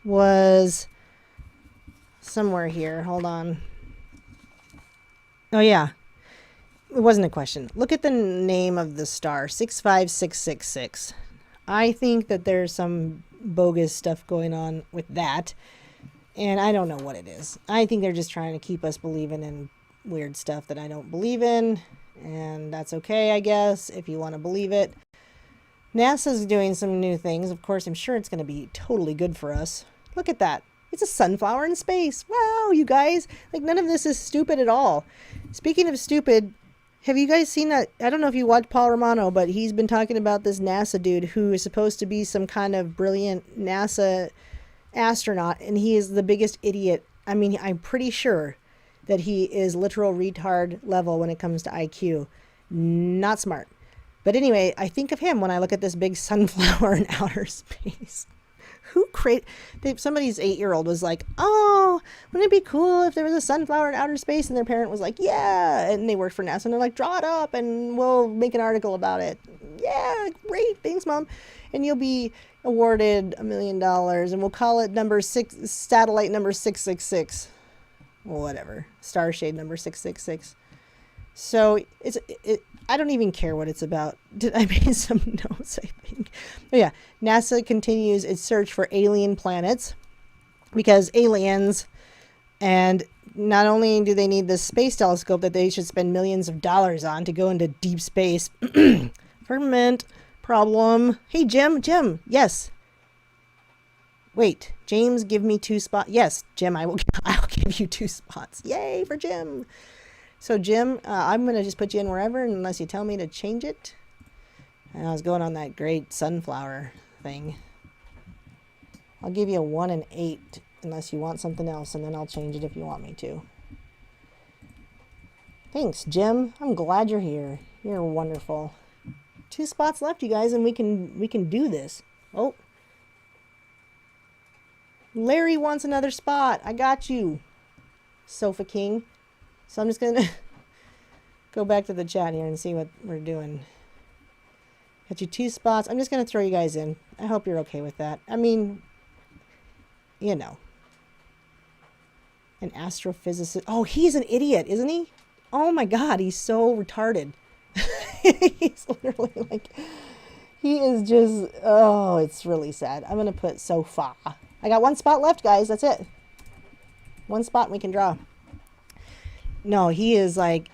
was somewhere here. Hold on. Oh, yeah. It wasn't a question. Look at the name of the star, 65666. I think that there's some bogus stuff going on with that. And I don't know what it is. I think they're just trying to keep us believing in weird stuff that I don't believe in. And that's okay, I guess, if you want to believe it. NASA's doing some new things. Of course, I'm sure it's going to be totally good for us. Look at that. It's a sunflower in space. Wow, you guys. Like, none of this is stupid at all. Speaking of stupid, have you guys seen that? I don't know if you watch Paul Romano, but he's been talking about this NASA dude who is supposed to be some kind of brilliant NASA astronaut, and he is the biggest idiot. I mean, I'm pretty sure that he is literal retard level when it comes to IQ. Not smart. But anyway, I think of him when I look at this big sunflower in outer space. Who created... Somebody's 8-year-old was like, oh, wouldn't it be cool if there was a sunflower in outer space? And their parent was like, yeah. And they worked for NASA. And they're like, draw it up and we'll make an article about it. Yeah, great. Thanks, Mom. And you'll be awarded $1 million. And we'll call it satellite number 666. Whatever. Starshade number 666. So I don't even care what it's about. I made some notes, I think. But yeah, NASA continues its search for alien planets because aliens, and not only do they need this space telescope that they should spend millions of dollars on to go into deep space. Firmament problem. Hey, Jim, yes. Wait, James, give me 2 spots. Yes, Jim, I'll give you 2 spots. Yay for Jim. So, Jim, I'm going to just put you in wherever unless you tell me to change it. And I was going on that great sunflower thing. I'll give you a 1 and 8 unless you want something else, and then I'll change it if you want me to. Thanks, Jim. I'm glad you're here. You're wonderful. 2 spots left, you guys, and we can do this. Oh. Larry wants another spot. I got you, Sofa King. So I'm just going to go back to the chat here and see what we're doing. Got you 2 spots. I'm just going to throw you guys in. I hope you're okay with that. I mean, you know. An astrophysicist. Oh, he's an idiot, isn't he? Oh my God, he's so retarded. He's literally like, he is just, oh, it's really sad. I'm going to put sofa. I got 1 spot left, guys. That's it. 1 spot and we can draw. No, he is like,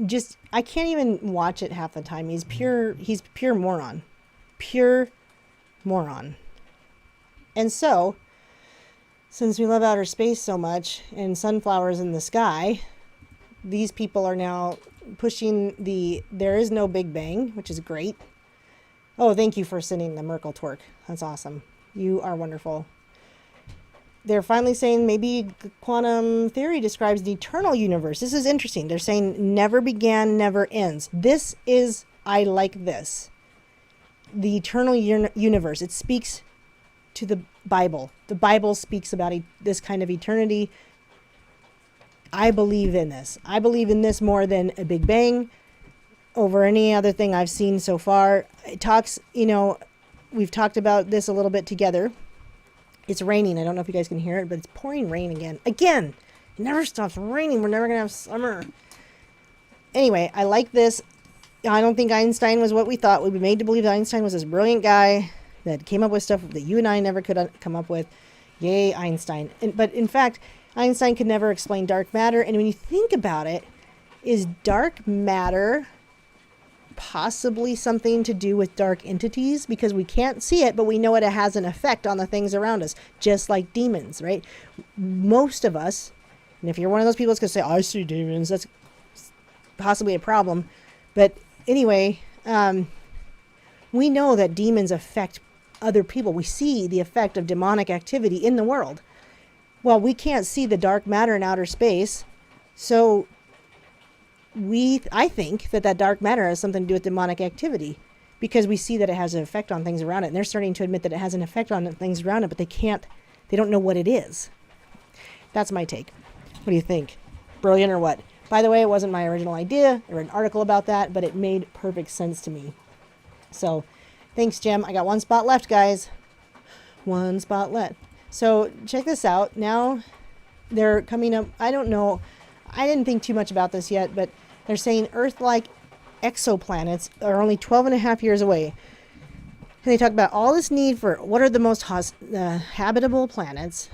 just, I can't even watch it half the time. He's pure moron. Pure moron. And so, since we love outer space so much and sunflowers in the sky, these people are now pushing there is no Big Bang, which is great. Oh, thank you for sending the Merkel twerk. That's awesome. You are wonderful. They're finally saying maybe quantum theory describes the eternal universe. This is interesting. They're saying never began, never ends. I like this. The eternal universe. It speaks to the Bible. The Bible speaks about this kind of eternity. I believe in this. I believe in this more than a Big Bang over any other thing I've seen so far. It talks, we've talked about this a little bit together. It's raining. I don't know if you guys can hear it, but it's pouring rain again. Again! It never stops raining. We're never going to have summer. Anyway, I like this. I don't think Einstein was what we thought. We'd be made to believe that Einstein was this brilliant guy that came up with stuff that you and I never could come up with. Yay, Einstein. But in fact, Einstein could never explain dark matter. And when you think about it, is dark matter possibly something to do with dark entities, because we can't see it, but we know it has an effect on the things around us, just like demons, right? Most of us, and if you're one of those people that's going to say, I see demons, that's possibly a problem. But anyway, we know that demons affect other people. We see the effect of demonic activity in the world. Well, we can't see the dark matter in outer space, so I think that dark matter has something to do with demonic activity, because we see that it has an effect on things around it, and they're starting to admit that it has an effect on things around it, but they don't know what it is. That's my take. What do you think? Brilliant or what? By the way, it wasn't my original idea. I read an article about that, but it made perfect sense to me. So, thanks, Jim. I got one spot left, guys. One spot left. So, check this out. Now, they're coming up. I don't know. I didn't think too much about this yet, but they're saying Earth-like exoplanets are only 12 and a half years away. And they talk about all this need for what are the most habitable planets.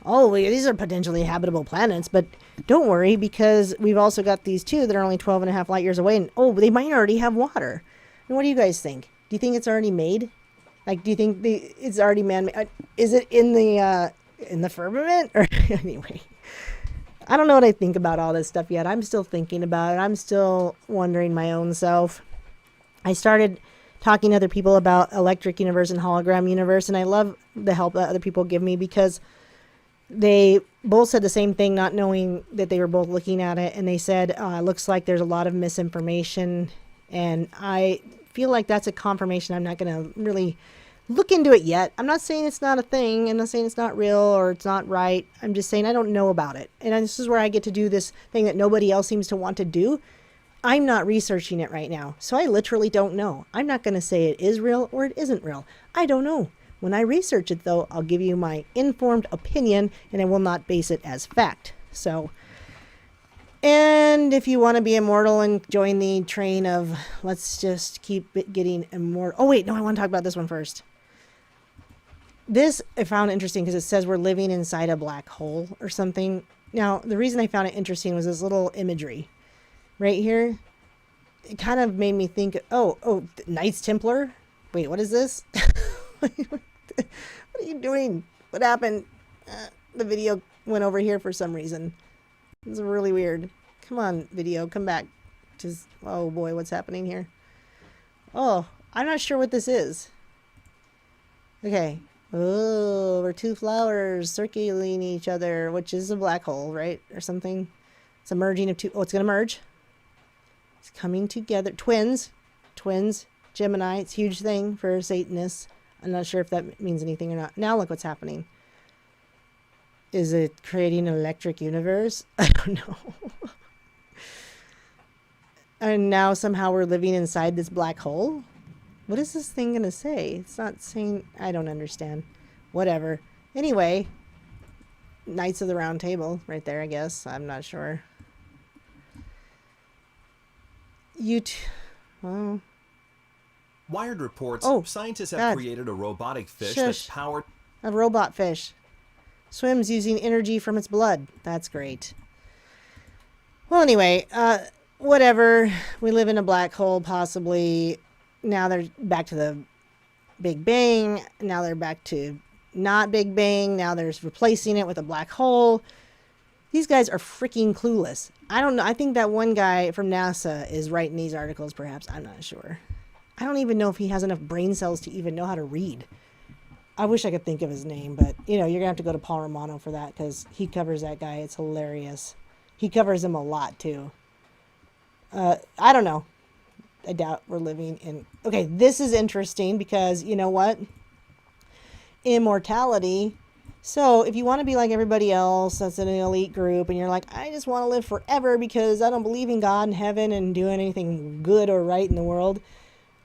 Oh, these are potentially habitable planets, but don't worry, because we've also got these two that are only 12 and a half light years away, and they might already have water. And what do you guys think? Do you think it's already made? Like, do you think it's already man-made? Is it in the firmament? Or anyway, I don't know what I think about all this stuff yet. I'm still thinking about it. I'm still wondering my own self. I started talking to other people about electric universe and hologram universe, and I love the help that other people give me, because they both said the same thing, not knowing that they were both looking at it. And they said, it looks like there's a lot of misinformation. And I feel like that's a confirmation. I'm not going to really look into it yet. I'm not saying it's not a thing. I'm not saying it's not real or it's not right. I'm just saying I don't know about it. And this is where I get to do this thing that nobody else seems to want to do. I'm not researching it right now. So I literally don't know. I'm not going to say it is real or it isn't real. I don't know. When I research it, though, I'll give you my informed opinion, and I will not base it as fact. So, and if you want to be immortal and join the train of let's just keep it getting immortal. Oh, wait, no, I want to talk about this one first. This I found interesting because it says we're living inside a black hole or something. Now, the reason I found it interesting was this little imagery right here. It kind of made me think, Knights Templar? Wait, what is this? What are you doing? What happened? The video went over here for some reason. It's really weird. Come on, video, come back. Oh boy, what's happening here? Oh, I'm not sure what this is. Okay. Oh, we're two flowers circling each other, which is a black hole, right? Or something. It's a merging of two. Oh, it's going to merge. It's coming together. Twins. Gemini. It's a huge thing for Satanists. I'm not sure if that means anything or not. Now look what's happening. Is it creating an electric universe? I don't know. And now somehow we're living inside this black hole? What is this thing going to say? It's not saying... I don't understand. Whatever. Anyway, Knights of the Round Table right there, I guess. I'm not sure. Well... Wired reports scientists have created a robotic fish that's powered... A robot fish. Swims using energy from its blood. That's great. Well, anyway, whatever. We live in a black hole, possibly. Now they're back to the Big Bang. Now they're back to not Big Bang. Now they're replacing it with a black hole. These guys are freaking clueless. I don't know. I think that one guy from NASA is writing these articles, perhaps. I'm not sure. I don't even know if he has enough brain cells to even know how to read. I wish I could think of his name, but, you're going to have to go to Paul Romano for that, because he covers that guy. It's hilarious. He covers him a lot, too. I don't know. I doubt we're living in... Okay, this is interesting, because, you know what? Immortality. So, if you want to be like everybody else that's in an elite group, and you're like, I just want to live forever because I don't believe in God and heaven and doing anything good or right in the world...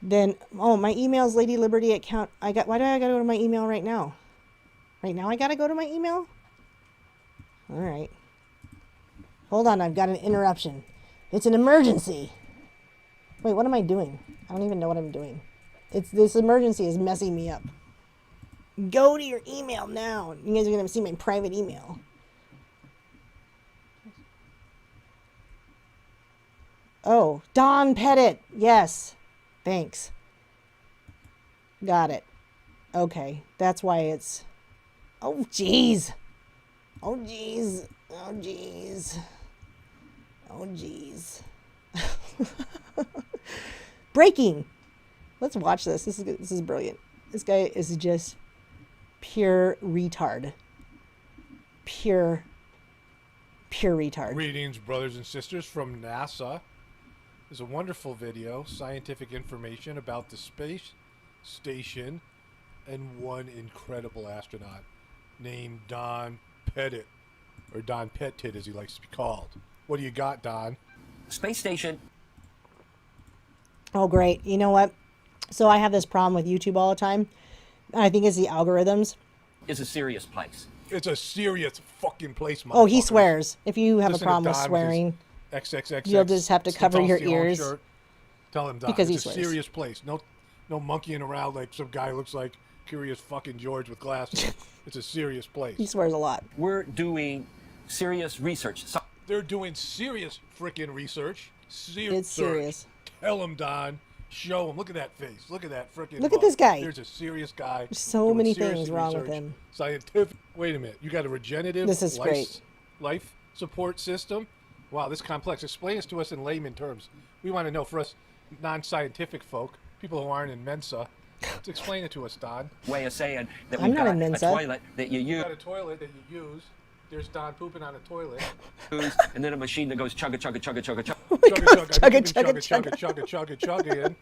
Then, my email's Ladyliberty account. Why do I gotta go to my email right now? Right now I gotta go to my email? Alright. Hold on, I've got an interruption. It's an emergency. Wait, what am I doing? I don't even know what I'm doing. This emergency is messing me up. Go to your email now. You guys are gonna see my private email. Oh, Don Pettit. Yes. Thanks. Got it. Okay. That's why it's... Oh, jeez. Oh, jeez. Oh, jeez. Oh, jeez. Breaking. Let's watch this. This is brilliant. This guy is just pure retard. Pure retard. Greetings, brothers and sisters from NASA. There's a wonderful video, scientific information about the space station and one incredible astronaut named Don Pettit, or Don Pettit as he likes to be called. What do you got, Don? Space station. Oh, great. You know what? So I have this problem with YouTube all the time. I think it's the algorithms. It's a serious place. It's a serious fucking place, motherfucker. Oh, he swears. If you have Listen a problem to with Don swearing, XXX. you'll just have to cover your ears. Shirt. Tell him, Don, because he it's a swears. serious place. No monkeying around like some guy looks like Curious fucking George with glasses. It's a serious place. He swears a lot. We're doing serious research. They're doing serious freaking research. It's serious. Tell him, Don. Show him. Look at that face. Look at that freaking. Look at this guy. There's a serious guy. There's so many things wrong with him. Scientific. Wait a minute. You got a regenerative. This is great. Life support system. Wow, this is complex. Explain this to us in layman terms. We want to know, for us non-scientific folk, people who aren't in Mensa. Let's explain it to us, Don. Way of saying that I'm we've not got in a Mensa. toilet that you You use, got a toilet that you use. There's Don pooping on a toilet. and then a machine that goes chugga chugga chugga chugga chugga. Oh my God, Chugga in.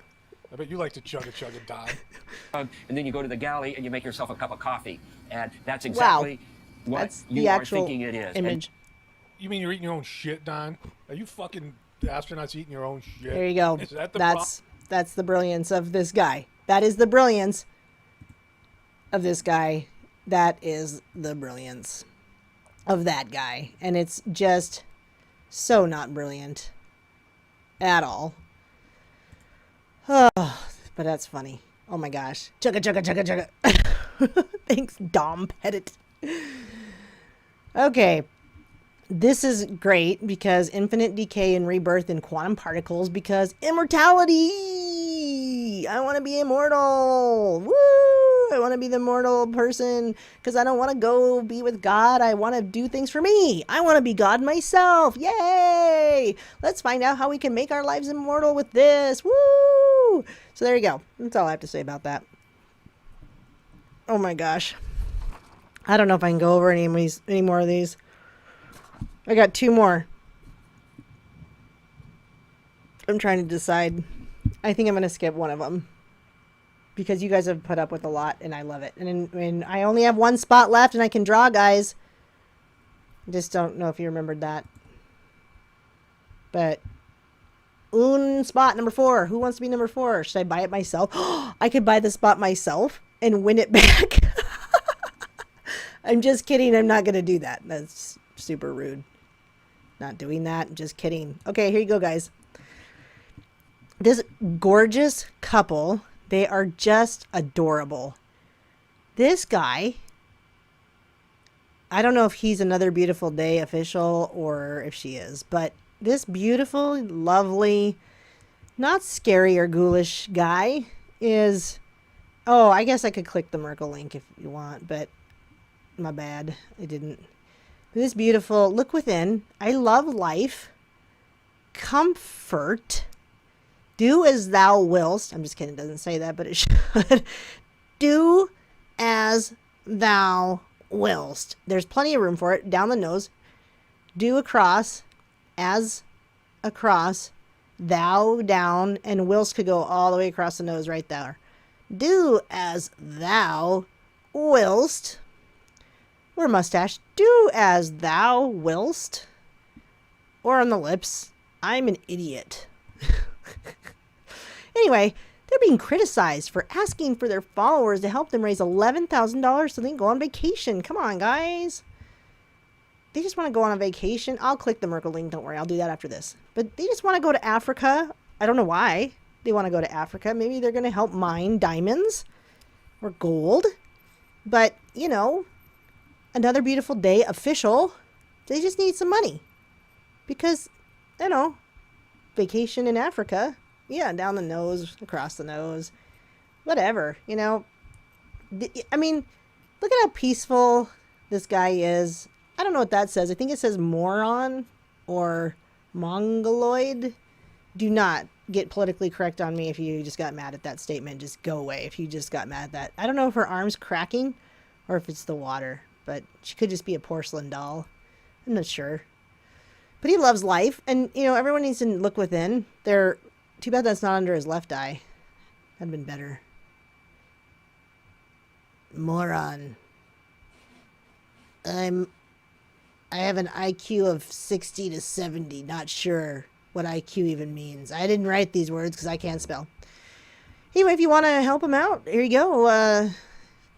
I bet you like to chugga Don. And then you go to the galley and you make yourself a cup of coffee, and that's exactly what That's you the are actual thinking it is. image. You mean you're eating your own shit, Don? Are you fucking astronauts eating your own shit? There you go. Is that the That's the brilliance of this guy. That is the brilliance of this guy. That is the brilliance of that guy. And it's just so not brilliant at all. Oh, but that's funny. Oh my gosh. Chugga chugga chugga chugga. Thanks, Dom Pettit. Okay. This is great because infinite decay and rebirth in quantum particles because immortality. I want to be immortal. Woo! I want to be the immortal person because I don't want to go be with God. I want to do things for me. I want to be God myself. Yay! Let's find out how we can make our lives immortal with this. Woo! So there you go. That's all I have to say about that. Oh my gosh. I don't know if I can go over any more of these. I got two more. I'm trying to decide. I think I'm going to skip one of them. Because you guys have put up with a lot, and I love it. And I only have one spot left, and I can draw, guys. I just don't know if you remembered that. But, spot number 4. Who wants to be number 4? Should I buy it myself? I could buy the spot myself and win it back. I'm just kidding. I'm not going to do that. That's super rude. Not doing that. Just kidding. Okay, here you go, guys. This gorgeous couple, they are just adorable. This guy, I don't know if he's Another Beautiful Day official or if she is, but this beautiful, lovely, not scary or ghoulish guy is, oh, I guess I could click the Merkle link if you want, but my bad. I didn't. This beautiful, look within. I love life. Comfort. Do as thou willst. I'm just kidding. It doesn't say that, but it should. Do as thou willst. There's plenty of room for it. Down the nose. Do across. As across. Thou down. And willst could go all the way across the nose right there. Do as thou willst. Or mustache. Do as thou willst. Or on the lips. I'm an idiot. Anyway, they're being criticized for asking for their followers to help them raise $11,000 so they can go on vacation. Come on, guys. They just want to go on a vacation. I'll click the Merkle link. Don't worry. I'll do that after this. But they just want to go to Africa. I don't know why they want to go to Africa. Maybe they're going to help mine diamonds or gold. But, you know, Another Beautiful Day official. They just need some money. Because, you know, vacation in Africa. Yeah, down the nose, across the nose, whatever, you know. I mean, look at how peaceful this guy is. I don't know what that says. I think it says moron or mongoloid. Do not get politically correct on me if you just got mad at that statement. Just go away if you just got mad at that. I don't know if her arm's cracking or if it's the water, but she could just be a porcelain doll. I'm not sure. But he loves life, and, you know, everyone needs to look within. Too bad that's not under his left eye. That'd been better. Moron. I have an IQ of 60 to 70. Not sure what IQ even means. I didn't write these words because I can't spell. Anyway, if you want to help him out, here you go.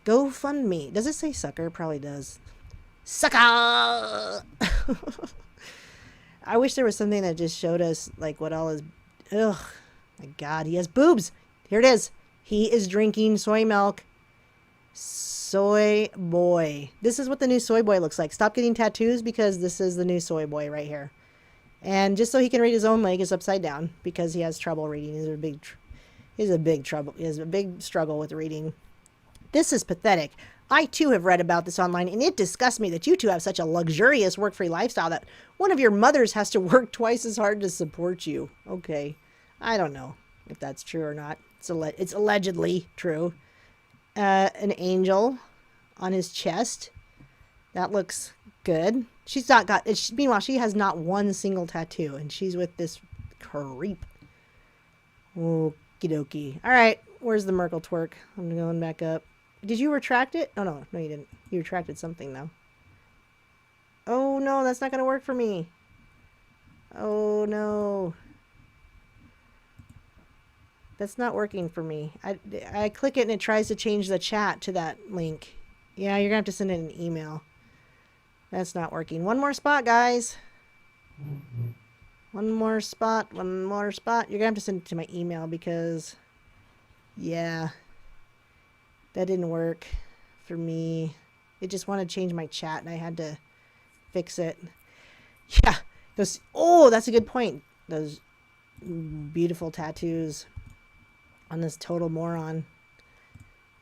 Go fund me. Does it say sucker? Probably does. Sucker! I wish there was something that just showed us, like, what all his... Ugh. My God, he has boobs. Here it is. He is drinking soy milk. Soy boy. This is what the new soy boy looks like. Stop getting tattoos because this is the new soy boy right here. And just so he can read his own leg is upside down because he has trouble reading. He has a big struggle with reading. This is pathetic. I too have read about this online, and it disgusts me that you two have such a luxurious work-free lifestyle that one of your mothers has to work twice as hard to support you. Okay. I don't know if that's true or not. It's allegedly true. An angel on his chest. That looks good. Meanwhile, she has not one single tattoo, and she's with this creep. Okie dokie. All right, where's the Merkle twerk? I'm going back up. Did you retract it? Oh, no, you didn't. You retracted something, though. Oh, no, that's not going to work for me. Oh, no. That's not working for me. I click it and it tries to change the chat to that link. Yeah, you're going to have to send it an email. That's not working. One more spot, guys. One more spot. You're going to have to send it to my email because, yeah, that didn't work for me. It just wanted to change my chat and I had to fix it. Yeah. That's a good point. Those beautiful tattoos on this total moron.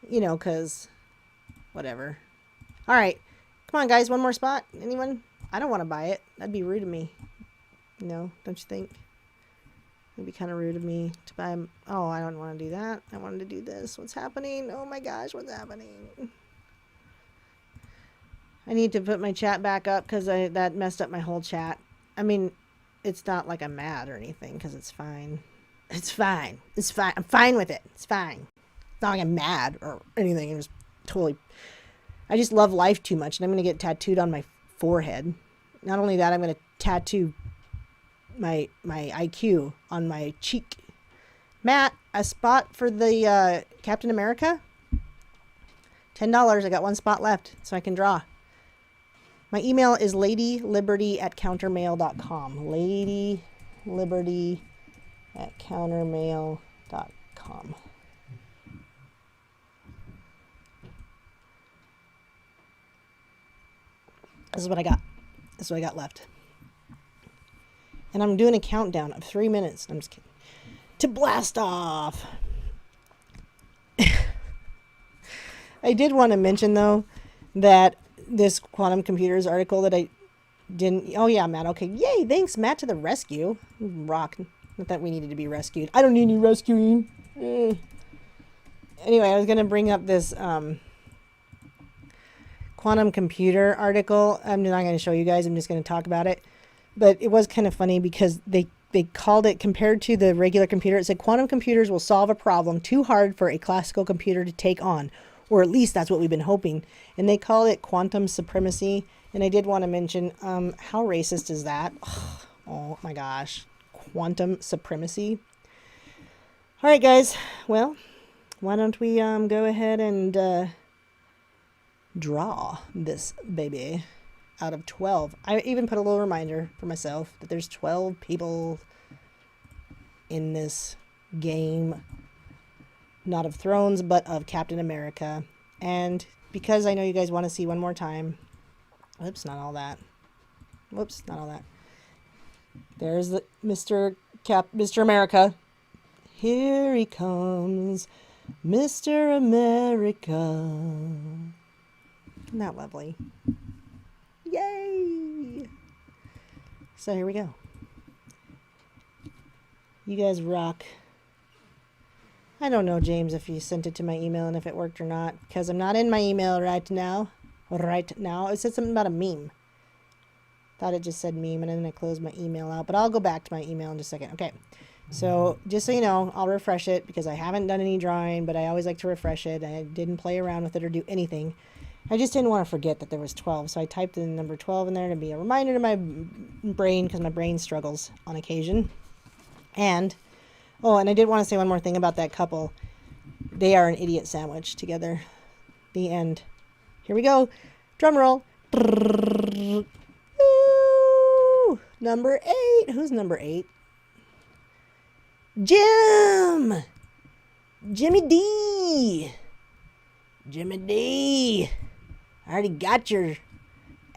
You know, because whatever. All right. Come on, guys. One more spot. Anyone? I don't want to buy it. That'd be rude of me. No, don't you think? It'd be kind of rude of me to buy them. Oh, I don't want to do that. I wanted to do this. What's happening? Oh my gosh, what's happening? I need to put my chat back up because that messed up my whole chat. I mean, it's not like I'm mad or anything because it's fine. It's fine. It's fine. I'm fine with it. It's fine. It's not like I'm mad or anything. I just love life too much, and I'm going to get tattooed on my forehead. Not only that, I'm going to tattoo my IQ on my cheek. Matt, a spot for the Captain America? $10. I got one spot left, so I can draw. My email is ladyliberty@countermail.com. ladyliberty@countermail.com. This is what I got. This is what I got left. And I'm doing a countdown of 3 minutes. I'm just kidding. To blast off. I did want to mention, though, that this Quantum Computers article that I didn't... Oh, yeah, Matt. Okay. Yay. Thanks, Matt, to the rescue. Rock. Not that we needed to be rescued. I don't need any rescuing. Anyway, I was going to bring up this... quantum computer article. I'm not going to show you guys. I'm just going to talk about it. But it was kind of funny because they called it, compared to the regular computer, it said quantum computers will solve a problem too hard for a classical computer to take on. Or at least that's what we've been hoping. And they call it quantum supremacy. And I did want to mention, how racist is that? Oh my gosh. Quantum supremacy. All right, guys. Well, why don't we go ahead and... draw this baby out of 12. I even put a little reminder for myself that there's 12 people in this game, not of Thrones, but of Captain America. And because I know you guys want to see one more time, whoops, not all that. Whoops, not all that. There's the Mr. Mr. America. Here he comes, Mr. America. Isn't that lovely? Yay! So here we go. You guys rock. I don't know, James, if you sent it to my email and if it worked or not, because I'm not in my email right now. It said something about a meme. Thought it just said meme, and then I closed my email out. But I'll go back to my email in just a second. Okay. So just so you know, I'll refresh it because I haven't done any drawing, but I always like to refresh it. I didn't play around with it or do anything. I just didn't want to forget that there was 12. So I typed in number 12 in there to be a reminder to my brain, because my brain struggles on occasion. And, and I did want to say one more thing about that couple. They are an idiot sandwich together. The end. Here we go. Drum roll. Ooh, number 8. Who's number 8? Jimmy D. Jimmy D. I already got your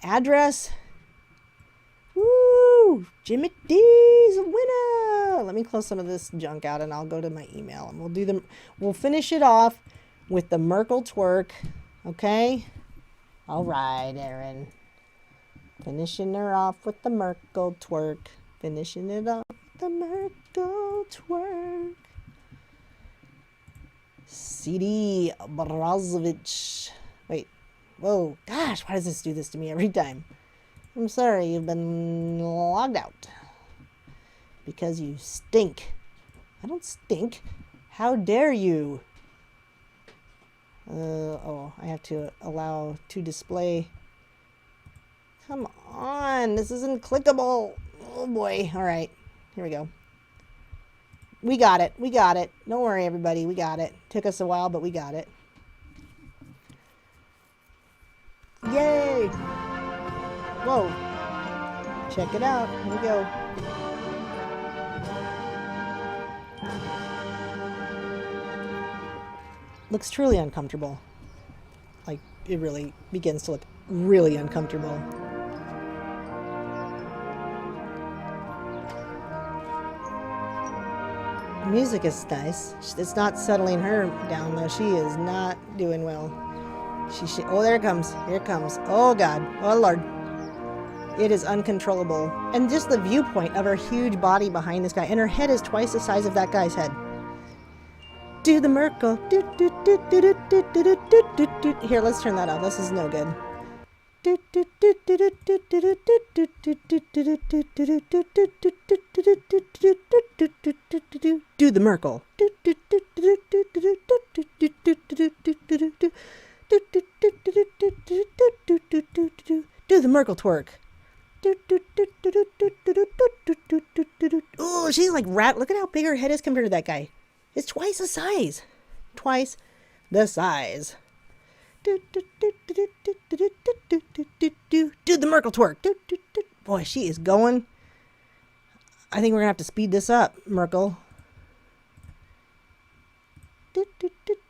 address. Woo! Jimmy D's a winner. Let me close some of this junk out, and I'll go to my email, and we'll finish it off with the Merkel twerk. Okay? All right, Aaron. Finishing her off with the Merkel twerk. Finishing it off with the Merkel twerk. CD Brazovic. Wait. Whoa. Gosh, why does this do this to me every time? I'm sorry, you've been logged out. Because you stink. I don't stink. How dare you? I have to allow to display. Come on, this isn't clickable. Oh boy. All right, here we go. We got it. Don't worry, everybody. We got it. Took us a while, but we got it. Yay! Whoa. Check it out. Here we go. Looks truly uncomfortable. Like, it really begins to look really uncomfortable. Music is nice. It's not settling her down, though. She is not doing well. Oh, there it comes. Here it comes. Oh, God. Oh, Lord. It is uncontrollable. And just the viewpoint of her huge body behind this guy. And her head is twice the size of that guy's head. Do the Merkel. Here, let's turn that off. This is no good. Do the Merkel. Do the Merkel twerk. Oh, she's like rat. Look at how big her head is compared to that guy. It's twice the size. Twice the size. Do the Merkel twerk. Boy, she is going. I think we're going to have to speed this up, Merkel.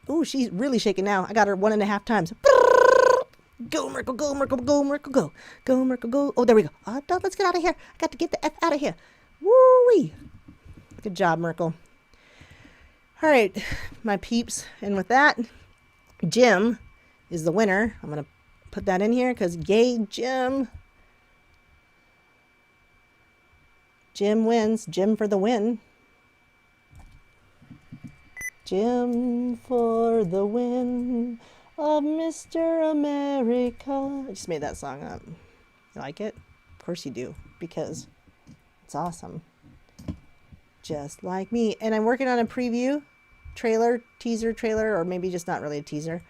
Oh, she's really shaking now. I got her 1.5 times. Go, Merkel, go, Merkel, go, Merkel, go. Go, Merkel, go. Oh, there we go. Let's get out of here. I got to get the F out of here. Woo-wee. Good job, Merkel. All right, my peeps. And with that, Jim is the winner. I'm going to put that in here because yay, Jim. Jim wins. Jim for the win. Jim for the win of Mr. America. I just made that song up. You like it? Of course you do, because it's awesome. Just like me. And I'm working on a preview teaser trailer, or maybe just not really a teaser,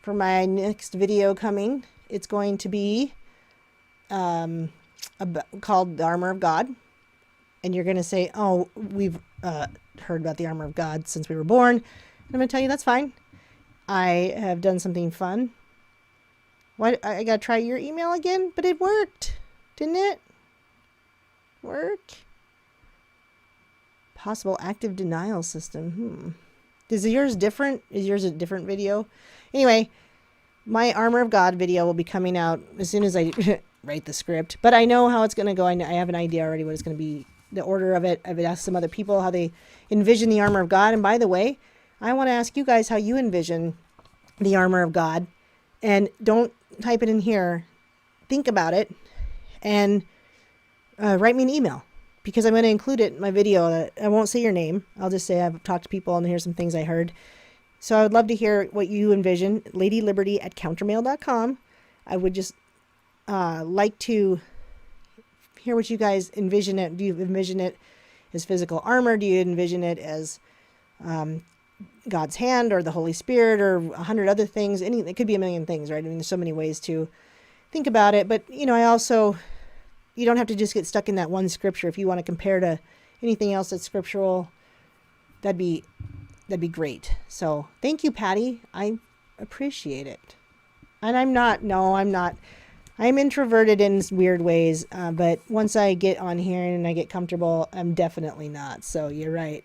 for my next video coming. It's going to be called The Armor of God. And you're going to say, oh, we've heard about the armor of God since we were born. And I'm going to tell you that's fine. I have done something fun. What? I got to try your email again? But it worked. Didn't it? Work? Possible active denial system. Is yours different? Is yours a different video? Anyway, my Armor of God video will be coming out as soon as I write the script. But I know how it's going to go. I have an idea already what it's going to be the order of it. I've asked some other people how they envision the armor of God. And by the way, I want to ask you guys how you envision the armor of God. And don't type it in here. Think about it and write me an email, because I'm going to include it in my video. I won't say your name. I'll just say I've talked to people and here's some things I heard. So I would love to hear what you envision. Ladyliberty@countermail.com. I would just like to hear what you guys envision it. Do you envision it as physical armor? Do you envision it as God's hand or the Holy Spirit or 100 other things? It could be a million things, right? I mean, there's so many ways to think about it. But, you don't have to just get stuck in that one scripture. If you want to compare to anything else that's scriptural, that'd be great. So thank you, Patty. I appreciate it. And I'm not. I'm introverted in weird ways. But once I get on here and I get comfortable, I'm definitely not. So you're right.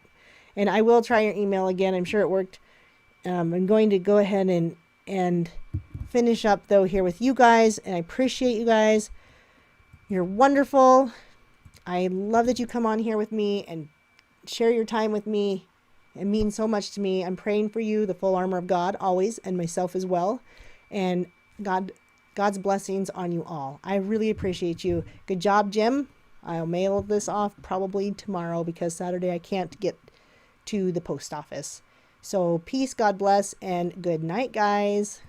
And I will try your email again. I'm sure it worked. I'm going to go ahead and finish up though here with you guys. And I appreciate you guys. You're wonderful. I love that you come on here with me and share your time with me. It means so much to me. I'm praying for you, the full armor of God, always, and myself as well. And God's blessings on you all. I really appreciate you. Good job, Jim. I'll mail this off probably tomorrow because Saturday I can't get to the post office. So peace, God bless, and good night, guys.